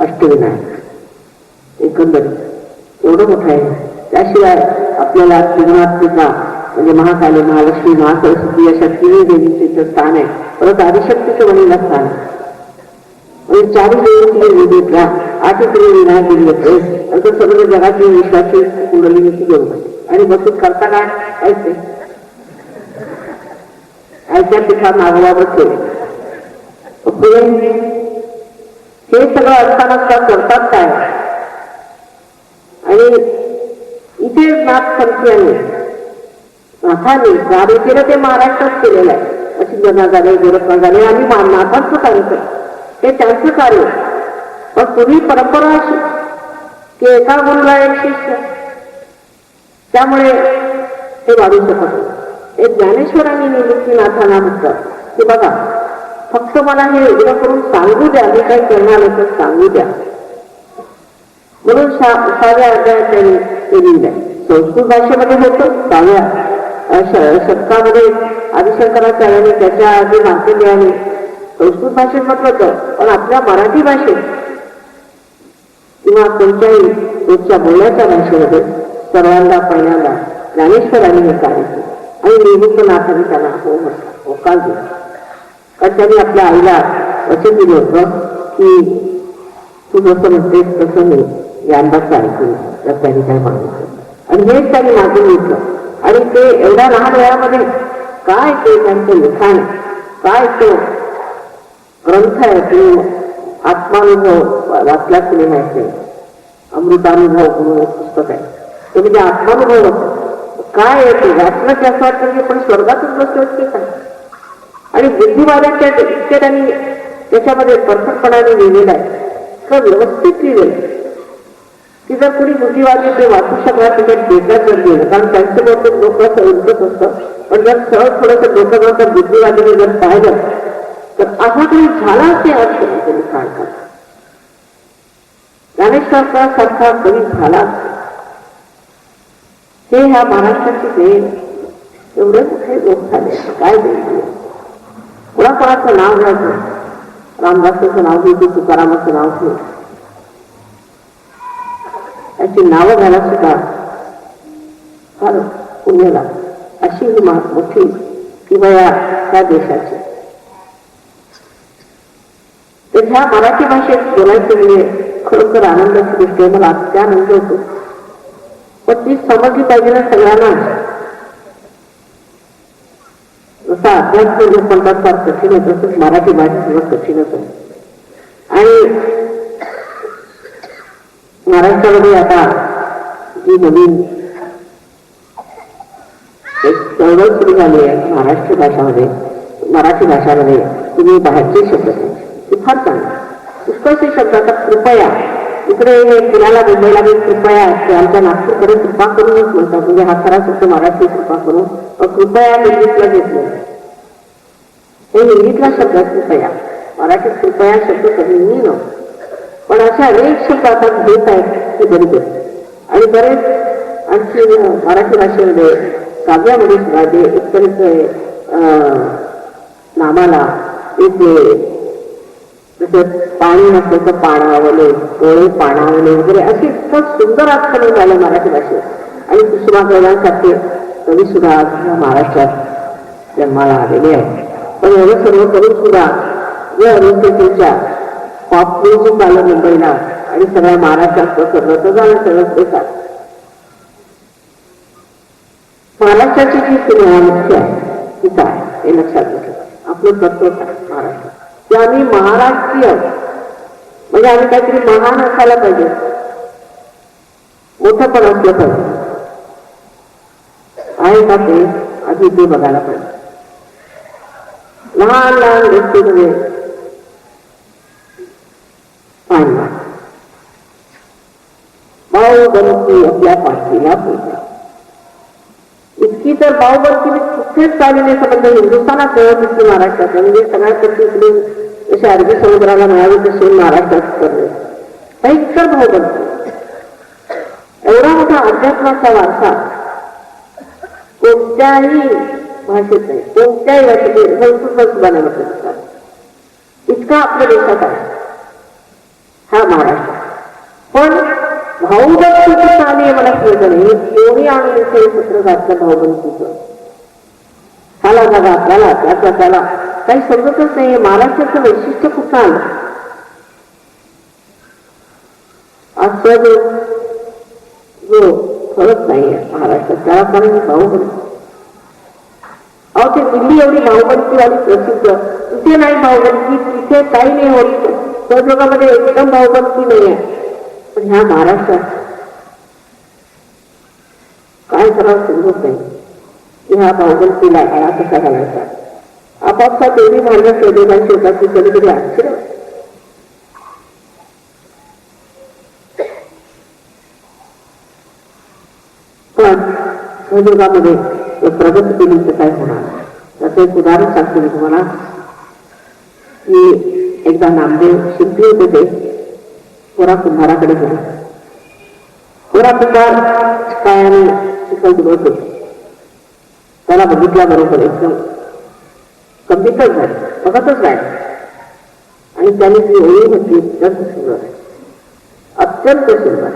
अष्टविनायक एकंदरीत एवढं मोठं आहे। त्याशिवाय आपल्याला त्रिगुणात्मिका म्हणजे महाकाली, महालक्ष्मी, महासरस्वती अशा तिन्ही देवीचे स्थान आहे, परत आदिशक्तीचं वणीला स्थान आहे, म्हणजे 4 देवीची विविधता 8 तरी विनायक दिली होते, नंतर सर्व जगाची विश्वाची कुंडलिनीची घेऊन आणि बसून करता काय ऐकते आयत्या पिठा नागवावर केले। हे सगळं असताना करतात काय, आणि इथे नाथ संख्याने नाथाने कार्य केलं ते महाराष्ट्रात केलेलं आहे। असिंधना झाले, गोरखनाथ झाले, आम्ही नाथांचं कार्य करतो, हे त्यांचं कार्य। पण पूर्वी परंपरा अशी की एका गुरुला एक शिष्य, त्यामुळे हे वाढू शकत नाही। एक ज्ञानेश्वरांनी निवृत्तीनाथांना म्हटलं की बघा फक्त मला हे उघडं करून सांगू द्या, मी काही करणार नाही तर सांगू द्या, म्हणून 6व्या अध्यायात त्यांनी ते लिहिलंय। संस्कृत भाषेमध्ये होतं 6व्या शतकामध्ये आदिशंकराचार्याने, त्याच्या आधी मार्कंडेयाने संस्कृत भाषेत म्हटलं होतं, पण आपल्या मराठी भाषेत किंवा कोणत्याही रोजच्या बोलण्याच्या भाषेमध्ये सर्वांना पहिल्यांदा ज्ञानेश्वरांनी हे कार्य केलं, आणि निवृत्तनाथांनी त्यांना हो म्हटलं, होकार दिला, कारण त्यांनी आपल्या आईला वचन दिलं होतं की तू जसं म्हणतेस तसं मी यांदाच ऐकून, तर त्यांनी काय मागितलं, आणि हेच त्यांनी मागून घेतलं। आणि ते एवढ्या लहान वयामध्ये काय ते त्यांचं लिखाण, काय तो ग्रंथ आहे, तो आत्मानुभव वाचला कुणी माहिती नाही, अमृतानुभव म्हणून एक पुस्तक आहे, तो म्हणजे आत्मानुभव काय आहे ते वाचलं की असं वाटतं की पण स्वर्गातच बसलो की काय। आणि बुद्धिवादाच्या इतके त्यांनी त्याच्यामध्ये परफेक्टपणाने लिहिलेलं आहे, तर व्यवस्थित लिहिलेलं की जर कोणी बुद्धिवादी ते वाचू शकला त्याच्यात डेटा जर गेलं, कारण त्यांचं बहुतेक लोक असं उलटच असतं पण जर सहज थोडंसं डोकं बुद्धिवादीने जर पाहिलं तर असा काही झालाच नाही अर्थ त्यांनी काढतात. ज्ञानेश्वरासारखा कवी झालाच हे ह्या महाराष्ट्राची देण. एवढे कुठे लोक झाले काय देईल. कोणाकोणाचं नाव घ्यायचं, रामदासाचं नाव घेऊ, तुकारामाचं नाव घेऊ, त्याची नावं घ्यायला सुद्धा फार पुण्याला अशी ही मोठी किमया त्या देशाची. तर ह्या मराठी भाषेत बोलायचं म्हणजे खरोखर आनंदाची गोष्ट आहे. मला अत्यानंद होतो. पण ती समजली पाहिजे ना सगळ्यांना. जसा अध्यात्म जो म्हणतात फार कठीण आहे तसंच मराठी भाषा सुद्धा कठीणच आहे. आणि महाराष्ट्रामध्ये आता जी नवीन एक चळवळ सुरू झाली आहे महाराष्ट्र भाषामध्ये, मराठी भाषामध्ये तुम्ही बाहेरचे शब्द ते फार चांगले पुष्कळचे शब्द. आता कृपया इकडे पुण्याला मुंबईला कृपया असते, आमच्या नागपूरकडे कृपा करूनच म्हणतात. म्हणजे हा खरा शब्द मराठी कृपा करून कृपया हिंदीतला घेतलं. हे हिंदीतला शब्द कृपया, मराठीत कृपया शब्द कधीही नव्हतं. पण अशा अनेक शब्द आता घेत आहेत की बरी गोष्ट. आणि बरेच आणखी मराठी भाषेमध्ये काव्यामध्ये सुद्धा जे उत्तरेच नामाला येते, जसं पाणी नसलं तर पाणावले, डोळे पाणावले वगैरे असे इतकं सुंदर अर्थ झालं मराठी भाषेत. आणि कुसुमाग्रजांसारखे कवी सुद्धा महाराष्ट्रात जन्माला आलेले आहेत. पण एवढं सर्व करून सुद्धा जर तुमच्या पॉप म्युझिक आलं मुंबईला आणि सगळ्या महाराष्ट्रात पसरलं तर झालं सगळं देशात. महाराष्ट्राची जी सीमा मुख्य आहे तिथं आहे हे लक्षात घेतलं. आपलं तत्व आहे महाराष्ट्र की आम्ही महाराष्ट्रीय म्हणजे आम्ही काहीतरी महान असायला पाहिजे, मोठं पण असलं पाहिजे. आहे का ते आधी ते बघायला पाहिजे. लहान लहान गोष्टीमध्ये पाहिला भाऊबंदी आपल्या पाठीला पोहोचला. इतकी तर भाऊबंदी कुठेच चाललेले संबंध हिंदुस्थानात मिळत असते महाराष्ट्रात. म्हणजे सगळ्यात इकडे जसे अरबी समुद्राला मिळावे तसे महाराष्ट्रात करणे भयंकर भाऊबंदी. एवढा मोठा अध्यात्माचा वारसा कोणत्याही भाषेत नाही, कोणत्याही भाषेत संस्कृत सुद्धा नाही म्हटलं इतका आपल्या देशात आहे हा महाराष्ट्र. पण भाऊबंदीचं आली मला कळलं नाही. कोणी आणून इथे सूत्र घातलं भाऊबंदीचं, त्याला जागा त्याला त्याचा त्याला काही समजतच नाही. महाराष्ट्राचं वैशिष्ट्य कुठं आलं आजचा जो फरक नाहीये महाराष्ट्रात त्याला कारण भाऊबंदी. अहो ते दिल्ली एवढी भाऊबंदीवाली प्रसिद्ध, तिथे नाही भाऊबंदी, तिथे काही नाही होत. त्या जगामध्ये एकदम भाऊबंदी नाही आहे. पण ह्या महाराष्ट्रात काय करावं समजत नाही की ह्या भाऊबंदीला आळा कसा घालायचा. आपापसात एवढी भांडणं शोधेबांची होतात की कधी कधी आश्चर्य. पण जगामध्ये प्रगती केली तर काय होणार. त्याचं एक उदाहरण सांगतो मी तुम्हाला की एकदा नामदेव शिंपी होते ते कोरा कुंभाराकडे गेले. कोरा कुंभार पायाने चिखल बुडवत होते. त्याला बघितल्या बरोबर एकदम कंपितच झाले, बघतच राहिले. आणि त्याने जी ओळी म्हटली अत्यंत सुंदर आहे, अत्यंत सुंदर.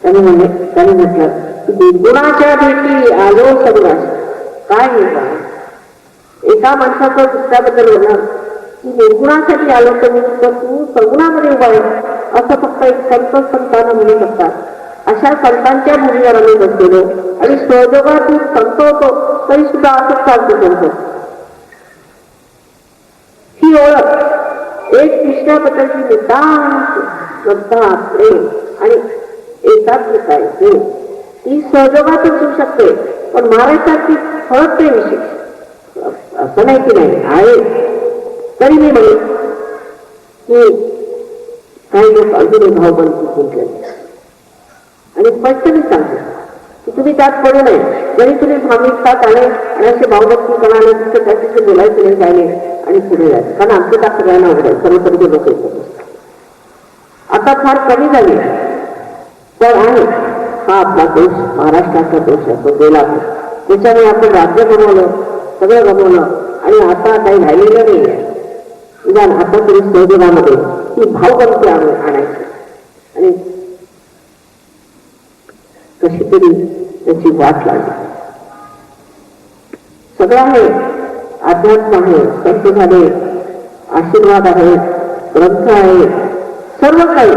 त्याने म्हटलं की निर्गुणाच्या भेटी आलो सगळ्यास. काय निर्गुण एका माणसाचं दुसऱ्याबद्दल होणार की निर्गुणासाठी आलो तर तू सगुणामध्ये उभा आहे असं फक्त एक संतांना म्हणू शकतात. अशा संतांच्या भूमीवर आम्ही बसलेलो आणि सहयोगातून संत होतो तरी सुद्धा असंच चालतो त्यांचं. ही ओळख एक कृष्णाबद्दलची नितांत श्रद्धा, प्रेम आणि एकात्मता आहे ती सहयोगातच होऊ शकते. पण महाराष्ट्राची फळत ते विशेष असं नाही की नाही आहे. तरी मी म्हणेन की काही लोक अजूनही भाऊबंदी केले आणि स्पष्ट मी सांगतो की तुम्ही त्यात पडू नये. जरी तुम्ही भावनिकतात आले आणि असे भावभक्तीपणाने तिथे त्याच्याशी बोलायचं नाही काय नाही आणि पुढे जायचं. कारण आमची त्या सगळ्यांना अवघड आहे, सर्वतर्फे लोक येतात. आता फार कमी झाली तर आहे. हा आपला देश महाराष्ट्राचा देश आहे, तो गेला. त्याच्यामुळे आपण राज्य गमवलं, सगळं गमवलं आणि आता काही राहिलेलं नाही आहे. निदान आता तरी संविधानामध्ये ही भावबंदी आणायची आणि कशी तरी त्याची वाट लागली. सगळं आहे, अध्यात्म आहे, संत झाले, आशीर्वाद आहे, ग्रंथ आहे, सर्व काही.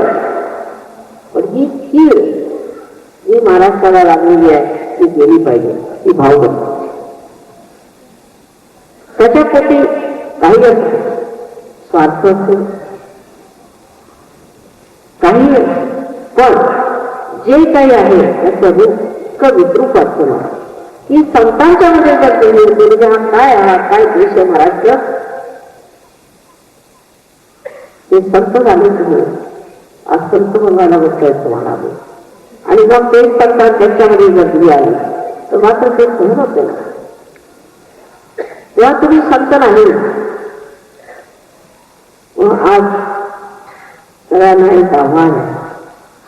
पण ही कीड जी महाराष्ट्राला लागलेली आहे ती गेली पाहिजे. ही भावबंदी त्याच्यासाठी काही असतो, स्वार्थ असतो, काही पण जे काही आहे त्याचं रूप विद्रूप असतं मला की संतांच्या मध्ये जर गेली म्हणजे हा काय देश आहे महाराष्ट्र. ते संत झाले तुम्ही असंत बनवायला बसलायचं म्हणाले आणि मग तेच संतान त्यांच्यामध्ये गर्दी आली तर मात्र ते सहन होते ना. तेव्हा तुम्ही संत नाही. आज सगळ्यांना एक आव्हान आहे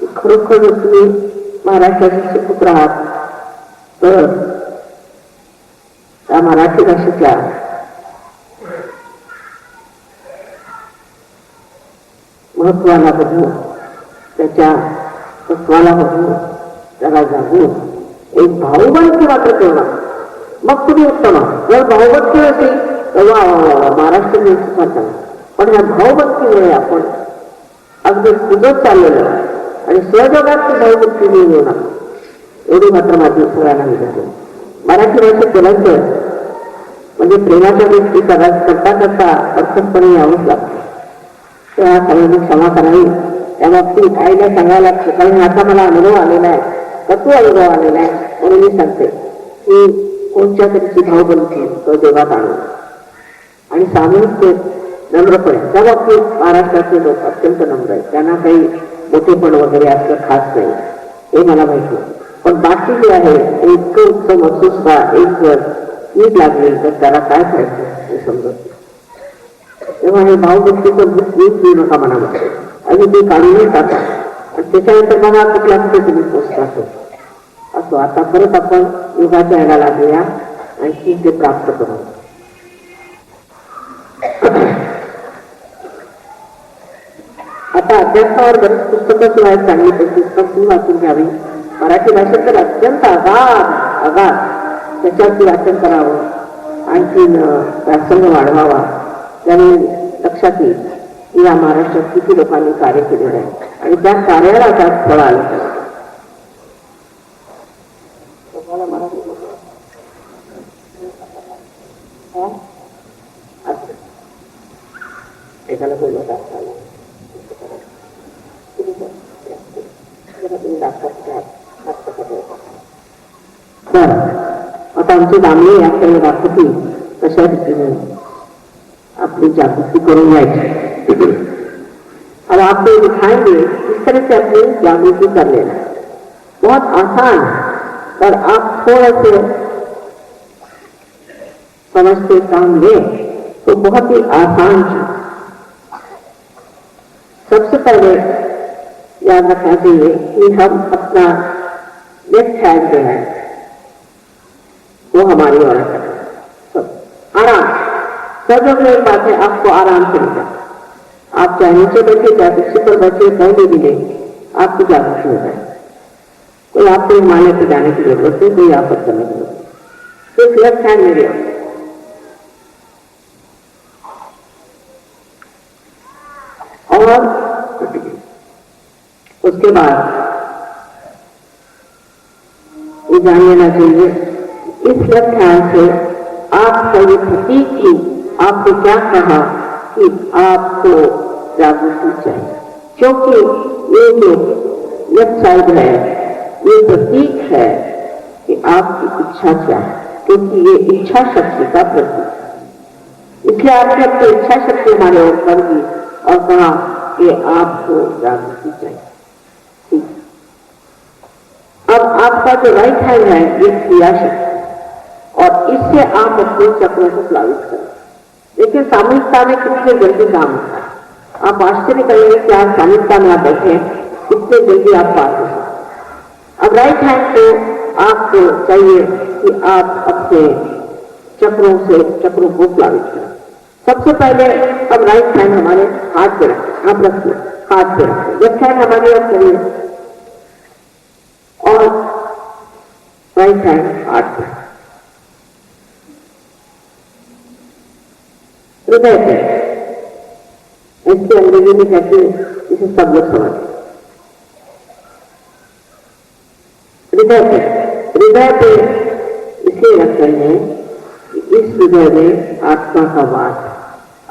की खरोखर तुम्ही महाराष्ट्राचे सुपुत्र आहात तर त्या मराठी भाषेच्या महत्वाला बघू, त्याच्या तत्वाला बघू, त्याला जागू, एक भावबंदी मात्र करणं. मग तुम्ही उत्तम. जर भावबंदी असेल तर महाराष्ट्र देश. पण ह्या भावबंदीमुळे आपण अगदी पुजत चाललेलं आणि सहजगात भावबंदी नाही येऊ नका एवढी मात्र माझी सगळ्यांना विनंती. मराठी भाषेत बोलायचं म्हणजे प्रेमाच्या गोष्टी करता करता अर्थपणे यावंच लागतं. तेव्हा सगळ्यांनी क्षमा करावी. त्या बाबतीत आईला सांगायला लागतं कारण आता मला अनुभव आलेला आहे, तत्व अनुभव आलेला आहे. म्हणून मी सांगते की कोणत्या तरीची भावबंदी तो देवात आणू आणि सामूहिक नम्रपणे. त्या बाबतीत महाराष्ट्रातले लोक अत्यंत नम्र आहेत, त्यांना काही मोठेपण वगैरे असलं खास नाही हे मला माहिती. पण बाकी जे आहे इतकं उत्तम असून एक जर नीट लागली तर त्याला काय करायचं हे समजत. तेव्हा हे भावबंदीचं नीट देऊ नका मनामध्ये आणि ते काढूनही टाका आणि त्याच्यानंतर मला कुठल्या कुठे तुम्ही पोचतात असो. आता परत आपण युगाच्या ह्याला लागूया आणि ते प्राप्त करू. आता अध्यात्मावर बरीच पुस्तकं शिवाय चांगली पुस्तक वाचून घ्यावी. मराठी भाषेत तर अत्यंत अगाध त्याच्यावरती वाचन करावं, आणखीन व्यासंग वाढवावा. त्यामुळे लक्षात येईल की या महाराष्ट्रात किती लोकांनी कार्य केलेलं आहे आणि त्या कार्याला त्यात फळ आलं. एकाला बोलवत असताना आता आमची दामले आपल्याला दाखवतील कशा रीतीने अपनी जागृति करून घ्यायची. अब आपको दिखाएंगे इस तरह से अपनी जागृति कर लेना. बहुत आसान पर आप थोड़े से समझते काम लें तो बहुत ही आसान है. सबसे पहले याद रखना चाहिए कि हम अपना लेफ्ट हैंड जो है वो हमारी ओर है. आराम सर्वप्रथम एक बात है, आपको आराम से मिलेगा. आप चाहे नीचे बैठे चाहे कुर्सी पर बैठे कहीं भी मिले आपको जागृति हो जाए. कोई आपको हिमालय पे जाने की जरूरत है, कोई आपत करने की जरूरत है. सिर्फ लेफ्ट हैंड मिले और उसके बाद ये जान लेना चाहिए इस लेफ्ट हैंड से आपका ये प्रतीक की आपको क्या कहा कि आपको जागृति चाहिए. क्योंकि ये जो लेफ्ट साइड है ये प्रतीक है कि आपकी इच्छा क्या है, क्योंकि ये इच्छा शक्ति का प्रतीक है. इसलिए आपने अपनी इच्छा शक्ति हमारे ओर कर दी और कहा कि आपको जागृति चाहिए. अब आपका जो राइट हैंड है ये क्रियाशक्ति, और इससे आप अपने चक्रों को प्लावित करें। देखिए सामूहिकता में कितने जल्दी काम होता है। आप आश्चर्य करेंगे कि आप सामूहिकता में आप बैठे कितने जल्दी आप पास हो सकते। अब राइट हैंड को आपको चाहिए कि आप अपने चक्रों को प्लावित करें। सबसे पहले अब राइट हैंड हमारे हाथ पे रखें, आप रखिए हाथ पे रखें, लेफ्ट हैंड हमारी ओर करिए और राइट हैंड हाथ पे, हृदय पे। इसके अंग्रेजी में कहते हैं, इसे सब लोग समझ, हृदय पे इसे रख रहे हैं। इस हृदय में आत्मा का वास,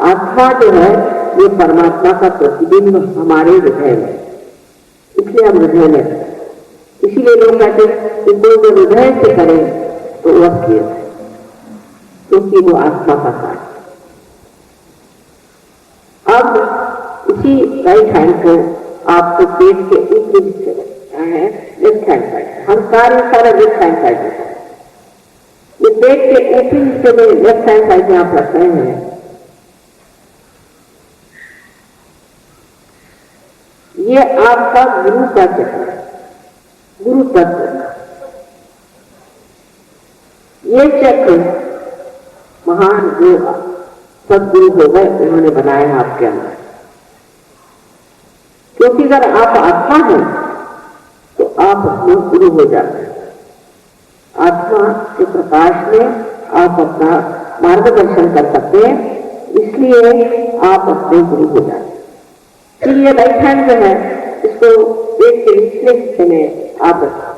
आत्मा जो है ये परमात्मा का प्रतिबिंब हमारे हृदय में, इसलिए हम हृदय में, इसीलिए लोग कहते हैं कि कोई जो हृदय से करे तो वह किए, क्योंकि वो आत्मा का कार्य। अब इसी राइट हैंड को आपको पेट के ऊपरी हिस्से में है, लेफ्ट हैंड साइड, हम कार्य सारा लेफ्ट हैंड साइड में, ये पेट के ऊपरी हिस्से में लेफ्ट हैंड साइड में आप रख रहे हैं। ये आपका गुरु का चक्र है, गुरु तत्व। ये चक्र महान जो सदगुरु हो गए उन्होंने बनाया है आपके अंदर, क्योंकि अगर आप आत्मा हैं तो आप अपने गुरु हो जाते हैं। आत्मा के प्रकाश में आप अपना मार्गदर्शन कर सकते हैं, इसलिए आप अपने गुरु हो जाते हैं। इसलिए राइट हैंड जो है इसको पेट के निचले हिस्से में आप रखें।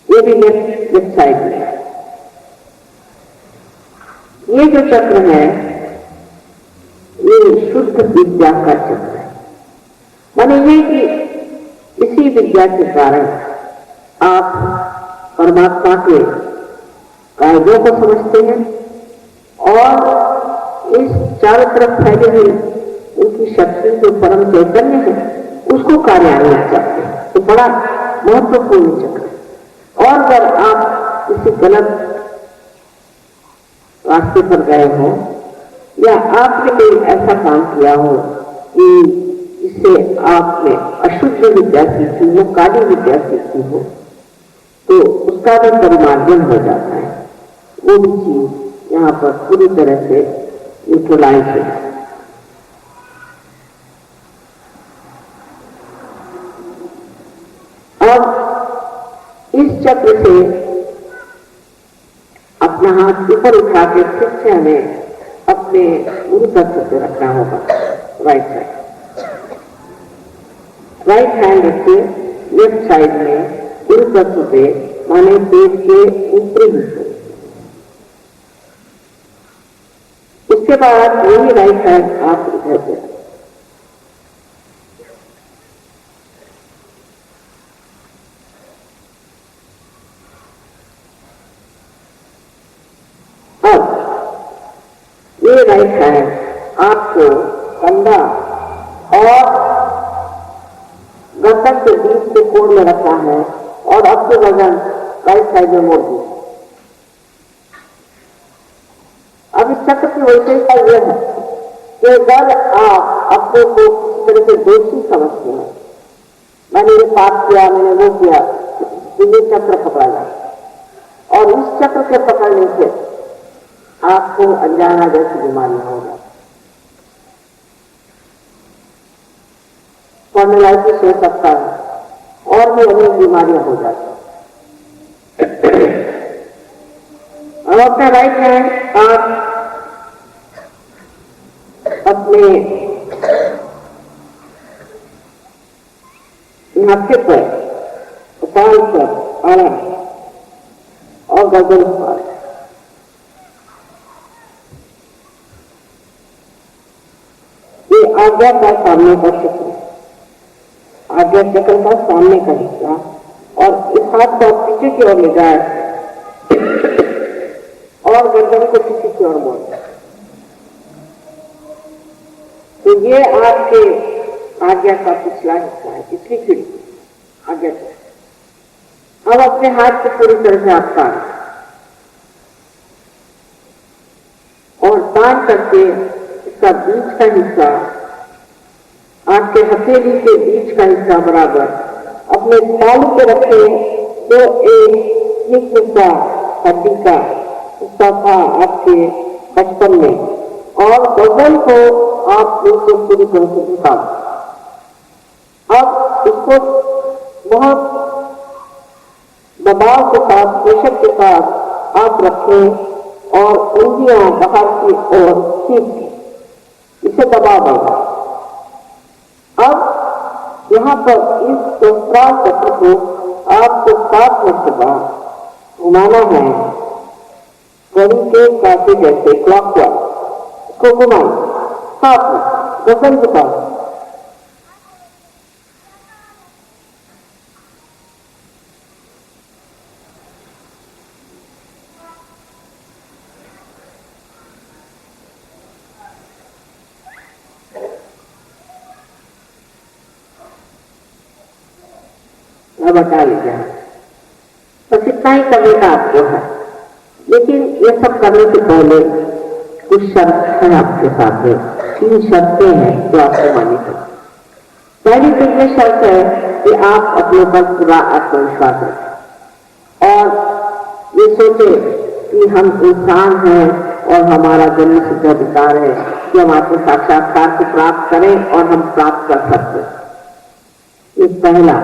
ये भी लेफ्ट साइड में है। ये जो चक्र है ये शुद्ध विद्या का चक्र है, माने ये कि इसी विद्या के कारण आप परमात्मा के कायदों को समझते हैं और इस चारों तरफ फैली हुई उनकी शक्ति जो परम चैतन्य है उसको कार्यान्वित करते हैं। तो बड़ा महत्वपूर्ण चक्र है। और अगर आप किसी गलत रास्ते पर गए हो या आपने कोई ऐसा काम किया हो कि इससे आपने अशुद्ध विद्या सीखी हो, काली विद्या सीखी हो, तो उसका भी परिमार्जन हो जाता है। वो भी चीज यहाँ पर पूरी तरह से न्यूट्रलाइज है। अब इस चक्र से अपना हाथ ऊपर उठा के फिर से हमें अपने गुरु तत्व पे रखना होगा। राइट साइड, राइट हैंड रखिए लेफ्ट साइड में गुरु तत्व पे, माने पेट के ऊपरी हिस्से। उसके बाद वही राइट हैंड आप इधर पे, ये राइट हैंड आपको कंधा और गर्दन के बीच के कोण में रखा है और अपने वजन राइट साइड में मोड़ दी। अब इस चक्र की वैशिष्टता यह है कि अगर आप अपने को किसी तरह से दोषी समझते हैं, मैंने ये पाप किया, मैंने वो किया, तो ये चक्र पकड़ा जाए और इस चक्र के पकड़ने से आपको अनजाना जैसी बीमारी होगा। स्पॉन्डिलाइटिस हो सकता है और भी अनेक बीमारियां हो जाती हैं। अब अपना राइट हैंड आप अपने माथे पर, कपाल पर, आराम और गर्दन पर आज्ञा का सामने का चक्र, आज्ञा चक्र का सामने का हिस्सा, और इस हाथ को पीछे की ओर ले जाए और गर्दन को पीछे की ओर मोड़। तो ये आपके आज्ञा का पिछला हिस्सा है, पिछली खिड़की आज्ञा का। अब अपने हाथ को पूरी तरह से आप तान और तान करके इसका बीच का हिस्सा आपके हथेली के बीच का हिस्सा बराबर अपने तालू पे रखे, तो एक हिस्सा हड्डी का हिस्सा था आपके बचपन में, और गर्दन को आप नीचे पूरी तरह से झुका। अब इसको बहुत दबाव के साथ, प्रेशर के साथ आप रखें और उंगलियां बाहर की ओर खींचें, इसे दबाव देगा। अब यहाँ पर इस सहस्त्रार चक्र को आपको 7 मरतबा घुमाना है, घड़ी के कांटे जैसे क्लॉकवाइज इसको घुमाएं 7 में, गर्दन के पास। अब हटा लीजिए, बस इतना ही करने का आपको है। लेकिन ये सब करने से पहले कुछ शर्त है आपके साथ में, 3 शर्तें हैं जो आपको माननी चाहिए। पहली तो ये शर्त है कि आप अपने पर पूरा आत्मविश्वास रखें और ये सोचे कि हम इंसान हैं और हमारा जन्म सिद्ध अधिकार है कि हम आत्म साक्षात्कार को प्राप्त करें और हम प्राप्त कर सकते हैं। ये पहला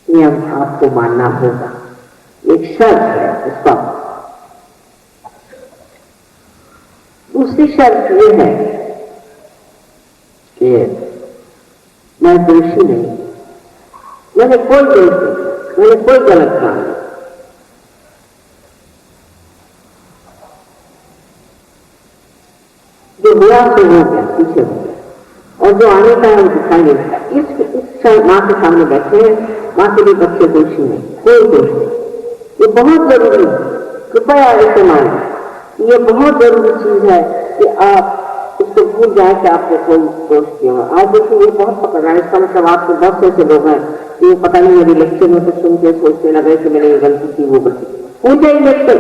नियम आपको मानना होगा, एक शर्त है उसका। दूसरी शर्त ये है कि मैं दोषी नहीं, मैंने कोई दोष नहीं, मैंने कोई गलत काम नहीं। जो हुआ तो हो गया, पीछे हो गया, और जो आने का है वो दिखाई नहीं देता। इस माँ के सामने बैठे हैं, माँ के लिए बच्चे दोषी नहीं, कोई दोष नहीं। ये बहुत जरूरी है, कृपया ऐसे माने। ये बहुत जरूरी चीज है कि आप इसको भूल जाए कि आपको कोई दोष किया हो। आज देखिए ये बहुत पकड़ रहा है, इसका मतलब आपको बहुत ऐसे लोग हैं कि ये पता नहीं मेरी लेक्चर में तो सुन के सोचने लगे कि मैंने ये गलती की, वो गलती। पूछ जाइए लेक्चर,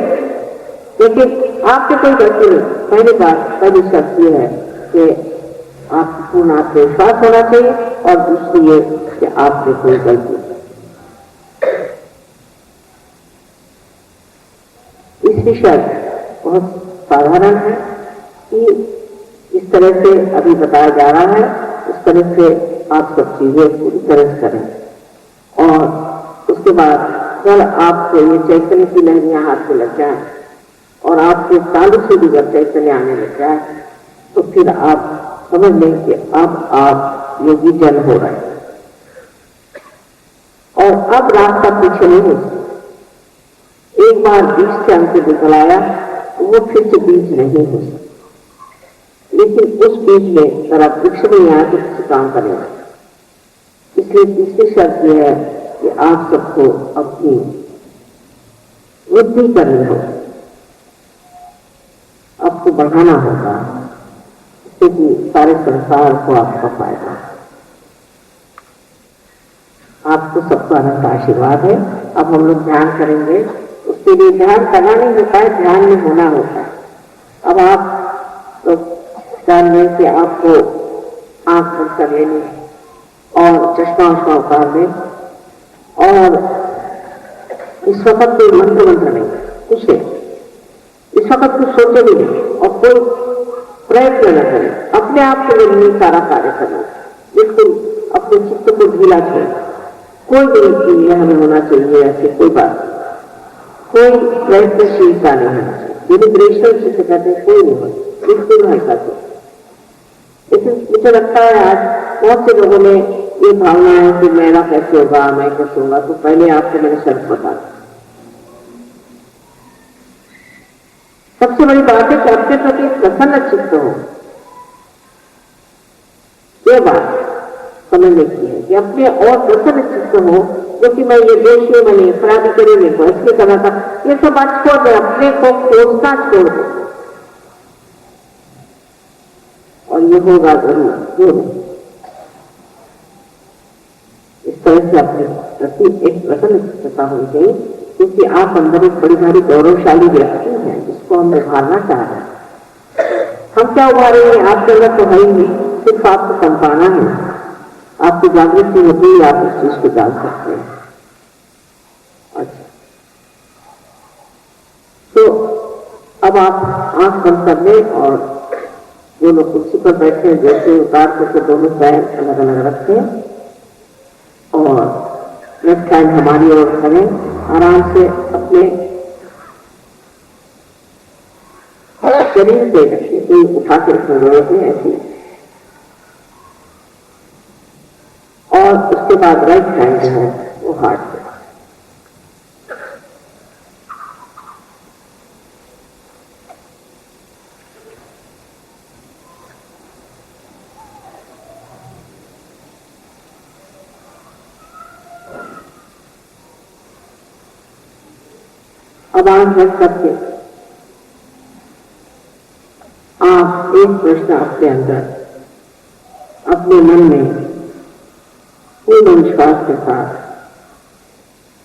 लेकिन आपके कोई गलती नहीं। पहली शर्त ये है कि आपको पूर्ण आत्मविश्वास होना चाहिए, और दूसरी ये कि आपने कोई गलती। तीसरी शर्त बहुत साधारण है कि इस तरह से अभी बताया जा रहा है, इस तरह से आप सब चीजें पूरी तरह से करें। और उसके बाद जब आपको ये चैतन्य की लहरियां हाथ में लग जाए और आपके तालु से भी जब चैतन्य आने लग जाए, तो फिर आप समझ लें कि अब आप योगी जन हो रहे हैं और अब रास्ता पीछे नहीं हो सकता। एक बार बीच से अंत निकल आया तो वो फिर से बीच नहीं हो सकता। लेकिन उस बीच में अगर आप वृक्ष नहीं आए तो किसी काम करेगा। इसलिए तीसरी शर्त यह है कि आप सबको अपनी वृद्धि करनी होगी, आपको बढ़ाना होगा, इससे कि सारे संसार को आपका फायदा। आपको सबका अनंत आशीर्वाद है। अब हम लोग ध्यान करेंगे, उसके लिए ध्यान करना नहीं होता है, ध्यान में होना होता है। अब आप तो जान लें कि आपको आंख बंद कर लेनी है और चश्मा उश्मा उतार दें, और इस वक्त कोई मंत्र नहीं, कुछ नहीं, इस वक्त कुछ सोचे भी नहीं और कोई प्रयत्न न करें। अपने आप के लिए सारा कार्य करना, बिल्कुल अपने चित्त को ढीला छोड़। कोई नहीं ये हमें होना चाहिए, ऐसे कोई बात, कोई प्रयत्नशीलता नहीं होना चाहिए। डिलिब्रेशन जिसे कहते हैं, कोई नहीं होना, बिल्कुल हल्का से। लेकिन मुझे लगता है आज बहुत से लोगों में ये भावना है कि मेरा कैसे होगा, मैं कैसे होगा। तो पहले आपको मैंने शर्त बता दी। सबसे बड़ी बात है कि अपने प्रति प्रसन्न चित्त हो। ये बात समझने की है कि अपने और प्रसन्न चित्त हो, क्योंकि मैं ये दोषी, मैंने अपराधी करे, मेरे को इसलिए करना था, ये सब बात छोड़ दे, अपने को खोजना छोड़ दे और ये होगा जरूर। से अपने प्रति एक प्रसन्नता होनी चाहिए, क्योंकि आप अंदर एक बड़ी भारी गौरवशाली व्यक्ति हैं जिसको हम उभारना चाह रहे हैं। हम क्या उभारेंगे, आपके अंदर तो है ही नहीं, सिर्फ आपको संपाना है, आपकी जागृति होती है, आप इस चीज को जान सकते हैं। अच्छा, तो अब आप आंख बंद कर लें और जो लोग कुर्सी पर बैठे हैं जैसे उतार करके दोनों पैर अलग अलग रखें और लेफ्ट हैंड हमारी ओर करें, आराम से अपने शरीर पे रखिए, कोई उठा के रखने जरूरत नहीं, ऐसी। और उसके बाद राइट हैंड जो है वो हार्ट पे। अब आंख बंद करके आप एक प्रश्न अपने अंदर, अपने मन में पूर्ण विश्वास के साथ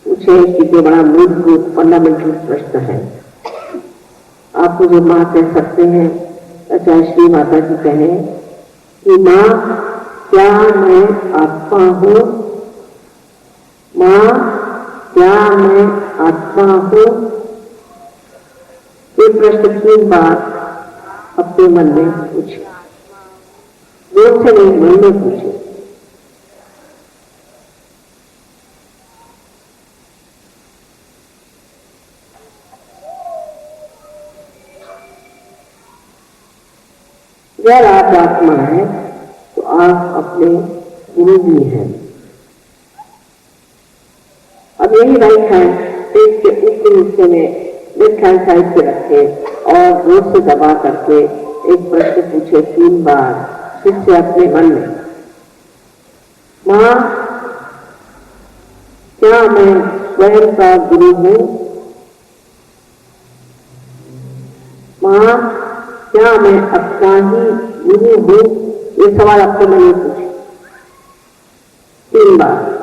पूछे कि ये बड़ा मूलभूत फंडामेंटल प्रश्न है। आप मुझे माँ कह सकते हैं, चाहे श्री माता जी कहें कि माँ क्या मैं आत्मा हूँ, माँ क्या मैं आत्मा हूँ। ये प्रश्न 3 बार अपने मन में पूछे, जोर से नहीं, मन में पूछे। अगर आप आत्मा है तो आप अपने गुरु भी हैं। अब यही राइट हैंड पेट के ऊपरी हिस्से में लेफ्ट हैंड साइड पे रखे और जोर से दबा करके एक प्रश्न पूछे 3 बार फिर से अपने मन में, माँ क्या मैं स्वयं का गुरु हूँ, माँ क्या मैं अपना ही गुरु हूँ। ये सवाल अपने मन में पूछे 3 बार।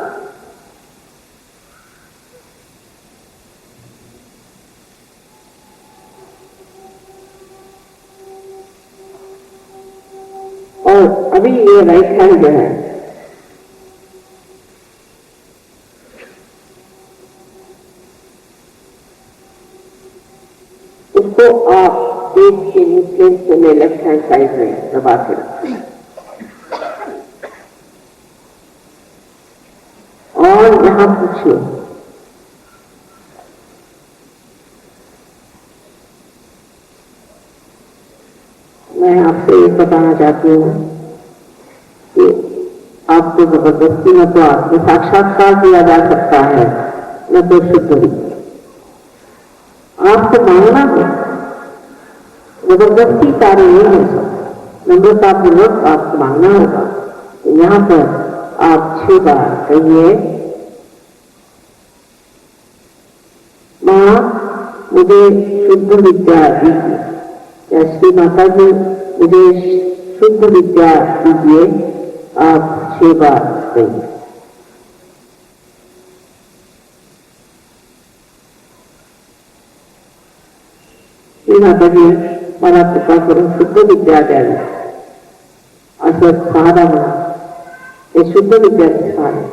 और अभी ये राइट हैंड जो है उसको आप पेट के निचले हिस्से में लेफ्ट हैंड साइड में दबा के रखें और यहां पूछिए, मैं आपसे ये बताना चाहती हूँ कि आपको जबरदस्ती न तो आपको साक्षात्कार दिया जा सकता है न तो शुद्ध विद्या। आपको मांगना है, जबरदस्ती कार्य नहीं हो सकता, नम्रतापूर्वक आपको मांगना होगा। तो यहाँ पर आप 6 बार कहिए, माँ मुझे शुद्ध विद्या दीजिए, या श्री माता जी मुझे शुद्ध विद्या दीजिए। आप 6 बार कहिए। श्री माता जी मला कृपा करून शुद्ध विद्या द्यावी, असं 6दा म्हणा, हे शुद्ध विद्याचे स्थान आहे।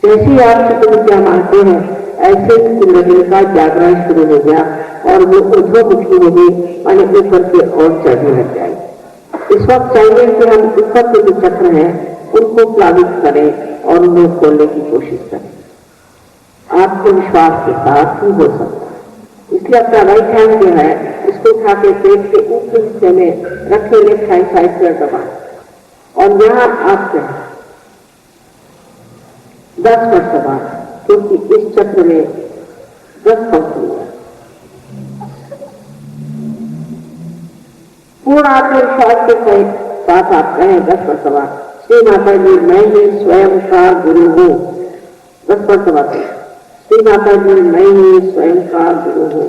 जैसे ही आप शुद्ध विद्या मानते हैं ऐसे ही कुंडली का जागरण शुरू हो गया और वो ऊर्ध्वमुखी हो गई, माने ऊपर की ओर चढ़ने लग जाए। इस वक्त चाहिए कि हम ऊपर के जो चक्र हैं उनको प्लावित करें और उन्हें खोलने की कोशिश करें। आपके विश्वास के साथ ही हो सकता है। इसलिए अपना राइट हैंड जो है इसको उठा के पेट के ऊपरी हिस्से में रखे, लेफ्ट हैंड साइड पर दबाएं और यहाँ आप 10 मरतबा, क्योंकि इस चक्र में 10 पंखुड़ियां, पूर्ण आत्मविश्वास के साथ आप कहें 10 मरतबा, श्री माता जी मैं ही स्वयं का गुरु हूँ। 10 मरतबा श्री माता जी मैं ही स्वयं का गुरु हूँ।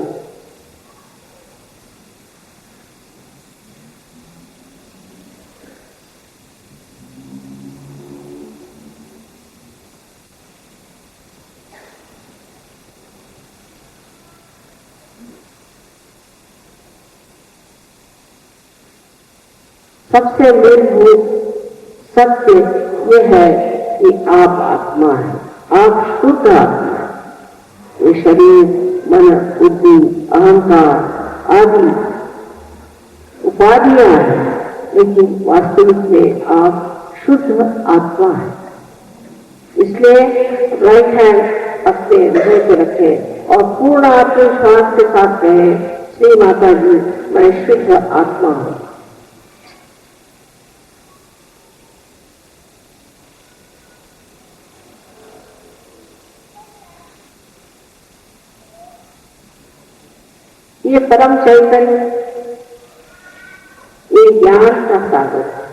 सबसे मूलभूत सत्य ये है कि आप आत्मा है, आप शुद्ध आत्मा है। ये शरीर, मन, बुद्धि, अहंकार आदि उपाधियां हैं, लेकिन वास्तविक में आप शुद्ध आत्मा है। इसलिए राइट हैंड अपने हृदय पे रखें और पूर्ण आत्मविश्वास के साथ कहें, श्री माता जी मैं शुद्ध आत्मा हूं। ये परम चैतन्य, ये ज्ञान का सागर है,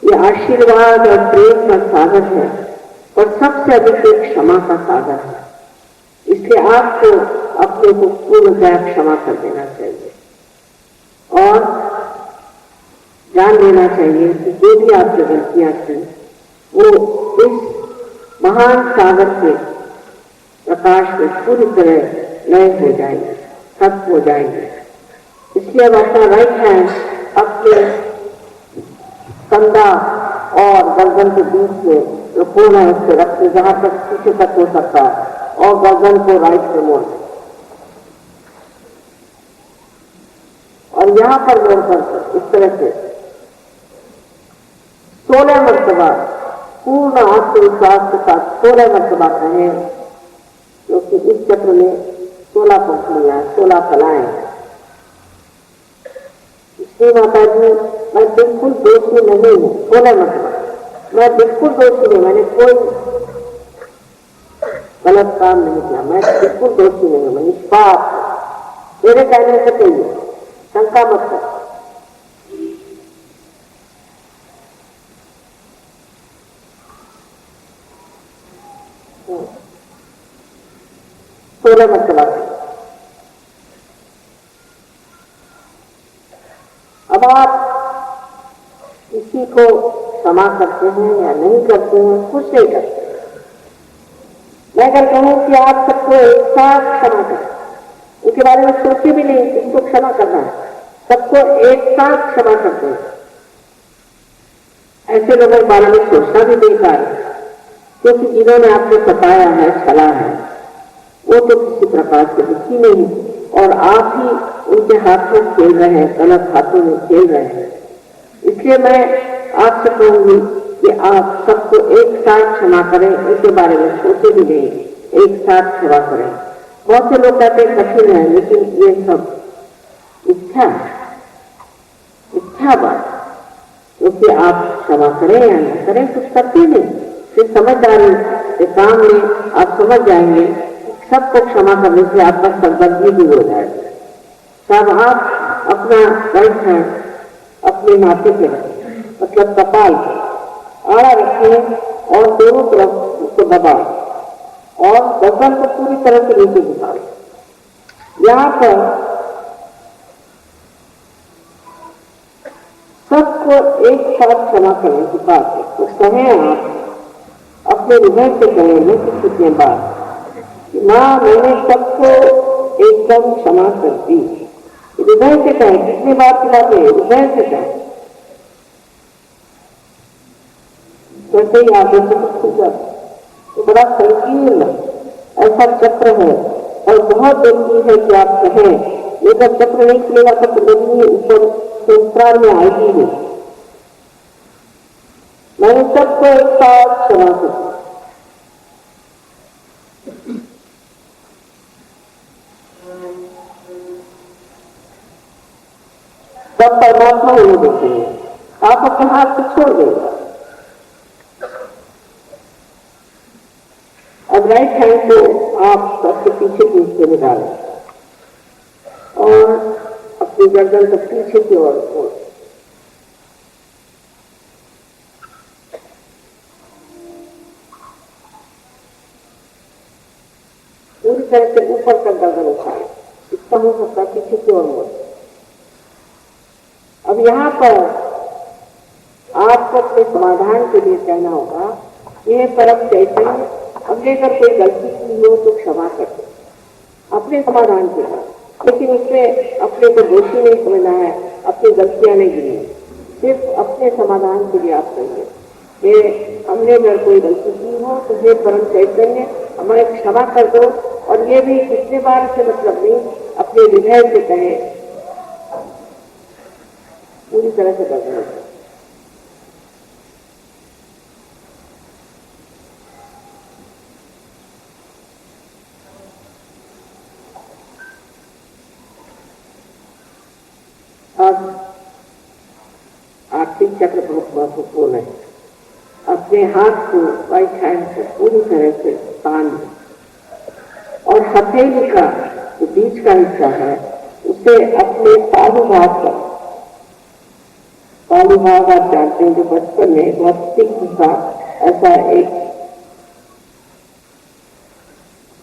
ये आशीर्वाद और प्रेम का सागर है और सबसे अधिक एक क्षमा का सागर है। इसलिए आपको अपने को पूर्णतः क्षमा कर देना चाहिए और जान लेना चाहिए कि जो भी आपकी गलतियां थी वो इस महान सागर के प्रकाश में पूरी तरह नए हो जाएंगे, खत्म हो जाएंगे। इसलिए अब अपना राइट हैंड अपने कंधा और गर्दन के बीच में जो कोण है उससे रखते, जहां तक पीछे तक हो सकता है, और गर्दन को राइट से मोड़ और यहां पर मोड़कर इस तरह से 16 मरतबा पूर्ण आत्मविश्वास के साथ 16 मरतबा कहें, क्योंकि इस चक्र में 16 पंखुड़ियां, 16 कलाएं। श्री माता जी मैं बिल्कुल दोषी नहीं हूँ। 16 मरतबा मैं बिल्कुल दोषी नहीं, मैंने कोई गलत काम नहीं किया, मैं बिल्कुल दोषी नहीं हूँ, मैं निष्पाप हूँ। मेरे कहने से कहिए, शंका मत कर। सोलह मरतबा। अब आप किसी को क्षमा करते हैं या नहीं करते हैं, कुछ नहीं करते। मैं अगर कहूं कि आप सबको एक साथ क्षमा करें, उसके बारे में सोचे भी नहीं किसको क्षमा करना है, सबको एक साथ क्षमा करते हैं, ऐसे लोगों के बारे में सोचना भी बेकार है। क्योंकि जिन्होंने आपको सताया है, छला है, वो तो किसी प्रकार से दुखी नहीं और आप ही उनके हाथ में खेल रहे हैं, गलत हाथों में खेल रहे हैं। इसलिए मैं आपसे कहूंगी कि आप सबको एक साथ क्षमा करें, इनके बारे में सोचे भी नहीं, एक साथ क्षमा करें। बहुत से लोग कहते हैं कठिन है, लेकिन ये सब इच्छा बात, क्योंकि आप क्षमा करें या न करें कुछ करते नहीं। फिर समझदारी के काम में आप समझ जाएंगे सबको क्षमा करने से आपका संबंध भी हो जाएगा। तब आप अपना राइट हैंड अपने माथे पे रखें, मतलब कपाल पे आड़ा रखें और दोनों तरफ उसको दबाएं और गर्दन को पूरी तरह से नीचे झुकाएं। यहाँ पर सबको एक साथ क्षमा करने की बात है, तो कहें आप अपने हृदय से कहें न कि कितने बार, माँ मैंने सबको एकदम क्षमा कर दी। हृदय से कहें, कितनी बार खिलाते हैं, हृदय से कहें, जैसे ही आगे से कुछ खुल जाता। तो बड़ा संकीर्ण ऐसा चक्र है और बहुत जरूरी है कि आप कहें। ये जब चक्र नहीं खुलेगा तो प्रगति ऊपर संस्कार में आएगी नहीं। मैंने सबको एक साथ क्षमा कर दी। सब परमात्मा उन्हें देखेंगे, आप अपने हाथ से छोड़ देगा। अब राइट हैंड को आप सबके पीछे में डालें और अपने अपनी गर्दन को पीछे की ओर मोड़, पूरी तरह से ऊपर तक गर्दन उठाए, इसका हो सकता है पीछे की ओर मोड़। अब यहाँ पर आपको अपने समाधान के लिए कहना होगा, यह परम चैतन्य, हमने अगर कोई गलती की हो तो क्षमा कर दो, अपने समाधान के लिए। लेकिन उसमें अपने को दोषी नहीं समझना है, अपनी गलतियां नहीं गिनी, सिर्फ अपने समाधान के लिए आप कहिए ये हमने अगर कोई गलती की हो तो ये परम चैतन्य हमारे क्षमा कर दो। और ये भी कितने बार से मतलब नहीं, अपने हृदय से कहे, पूरी तरह से कर दो। अब आर्थिक चक्र बहुत महत्वपूर्ण है। अपने हाथ को राइट हैंड को पूरी तरह से तान दें और हथेली का जो बीच का हिस्सा है उसे अपने तालु भाग पर, तालु भाग आप जानते हैं जो बचपन में बहुत तीक्ष्ण सा ऐसा एक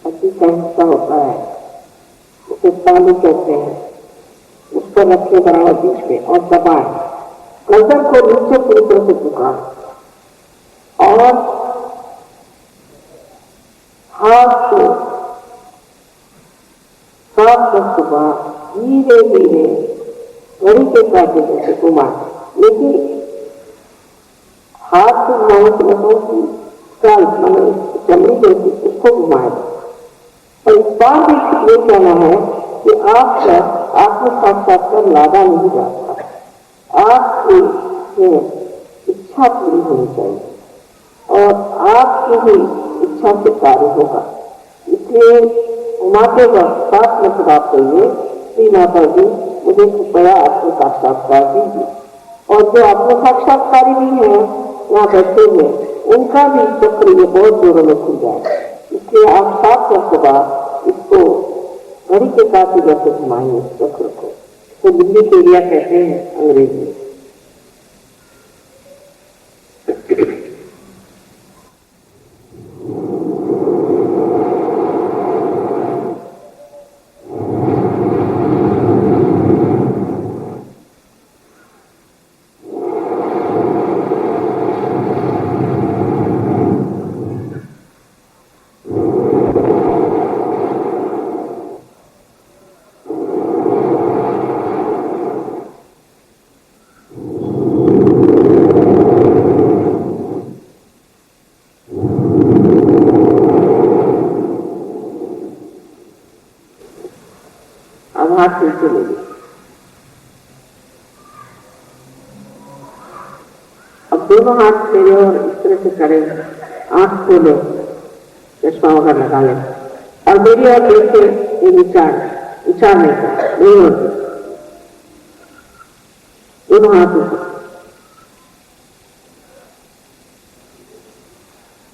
हड्डी का हिस्सा होता है, उसे तालु कहते हैं, उस पर रखे बराबर बीच में और दबाए, गर्दन को नीचे पूरी तरह से झुका और हाथ को साफ सुबह धीरे धीरे घड़ी के काटे जैसे घुमा, लेकिन हाथ से नसों की चाल चमड़ी जैसी उसको घुमाए। और इस बार भी ये कहना है कि आपका आत्म साक्षात्कार लादा नहीं जाता, आपकी इच्छा पूरी होनी चाहिए और आपकी ही इच्छा से कार्य होगा। इसलिए घुमाते वक्त साथ में खुद आप कहिए, श्री माता जी मुझे कृपया आत्म साक्षात्कार दीजिए। और जो आत्म साक्षात्कारी भी है वहाँ बैठे हुए, उनका भी चक्र ये बहुत जोरों में खुल जाए। इसलिए आप सात मरतबा इसको घड़ी के काटे जैसे घुमाएंगे चक्र को, तो बिल्ली के एरिया कहते हैं अंग्रेजी में। हाथ नीचे ले ली। अब दोनों हाथ मेरे और इस तरह से करें, आंख खोले, चश्मा वगैरह लगा ले और मेरी और देखे ये विचार नहीं कर नहीं होते, दोनों हाथ ऊपर।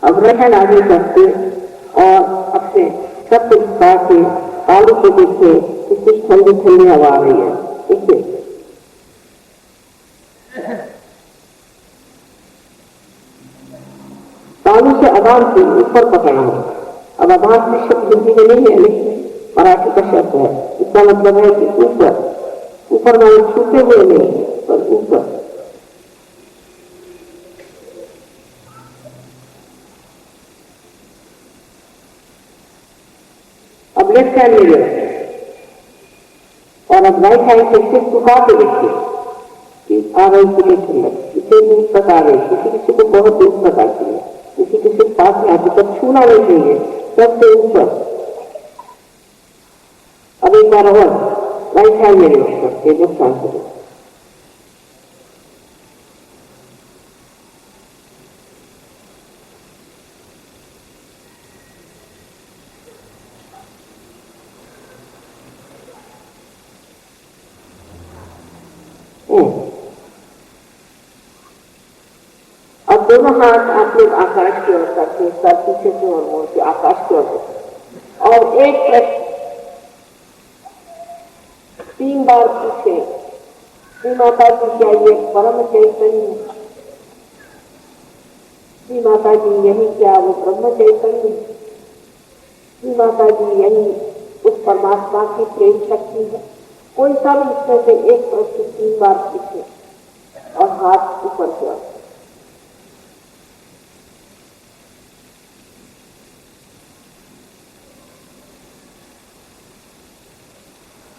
अब रहन आगे करते और अपने सब कुछ खा के तालू को देखे कि कुछ ठंडी ठंडी हवा आ रही है, देखिए तालू से आधार से ऊपर पकड़ना है। अब आधार में शब्द हिंदी में नहीं है लेकिन मराठी का शब्द है, इसका मतलब है कि ऊपर, ऊपर में छूटे हुए नहीं है पर ऊपर। अब लेफ्ट हैंड में रखें और अब राइट हैंड से सिर्फ झुका के देखिए कि आ रही कितनी ठंडक, इसे दूर तक आ रही, किसी किसी को बहुत दूर तक आती है, किसी किसी पास में आती, तब छूना नहीं चाहिए, सबसे ऊपर। अब एक बार और राइट हैंड में रखिए, लेफ्ट हैंड से अब दोनों हाथ आप लोग आकाश की ओर करके, सर पीछे की ओर मोड़ के आकाश की ओर और एक 3 बार पूछे, श्री माता जी क्या ये परम चैतन्य, श्री माता जी यही क्या वो ब्रह्म चैतन्य, श्री माता जी यही उस परमात्मा की प्रेम शक्ति है? कोई सा भी इसमें से एक प्रश्न 3 बार पूछे और हाथ ऊपर किया।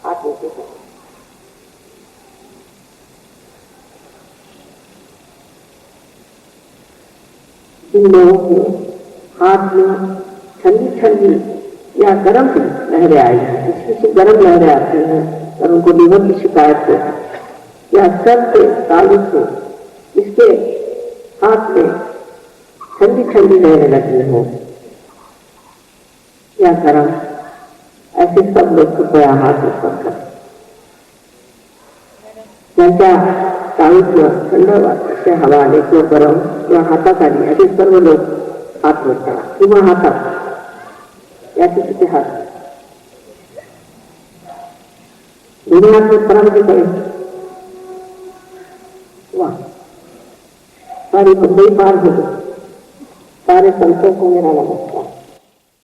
हाथ नीचे करें। जिन लोगों के हाथ में ठंडी ठंडी या गर्म लहरें आई, इसमें से गर्म लहरें आती हैं और उनको लीवर की शिकायत हो या सर से तालुक हो, इसके हाथ में ठंडी ठंडी लहरें लगी हो या गर्म, ऐसे सब लोग कृपया हाथ ऊपर करें। जैसा तालुक में ठंडा से हवा लेके गर्म या हाथाकारी, ऐसे सर्व लोग हाथ में करा कि वह हाथा या किसी के हाथ दुनिया में परम भी करें। वाह, सारी बंदई पार हो गई। सारे संतों को मेरा नमस्कार।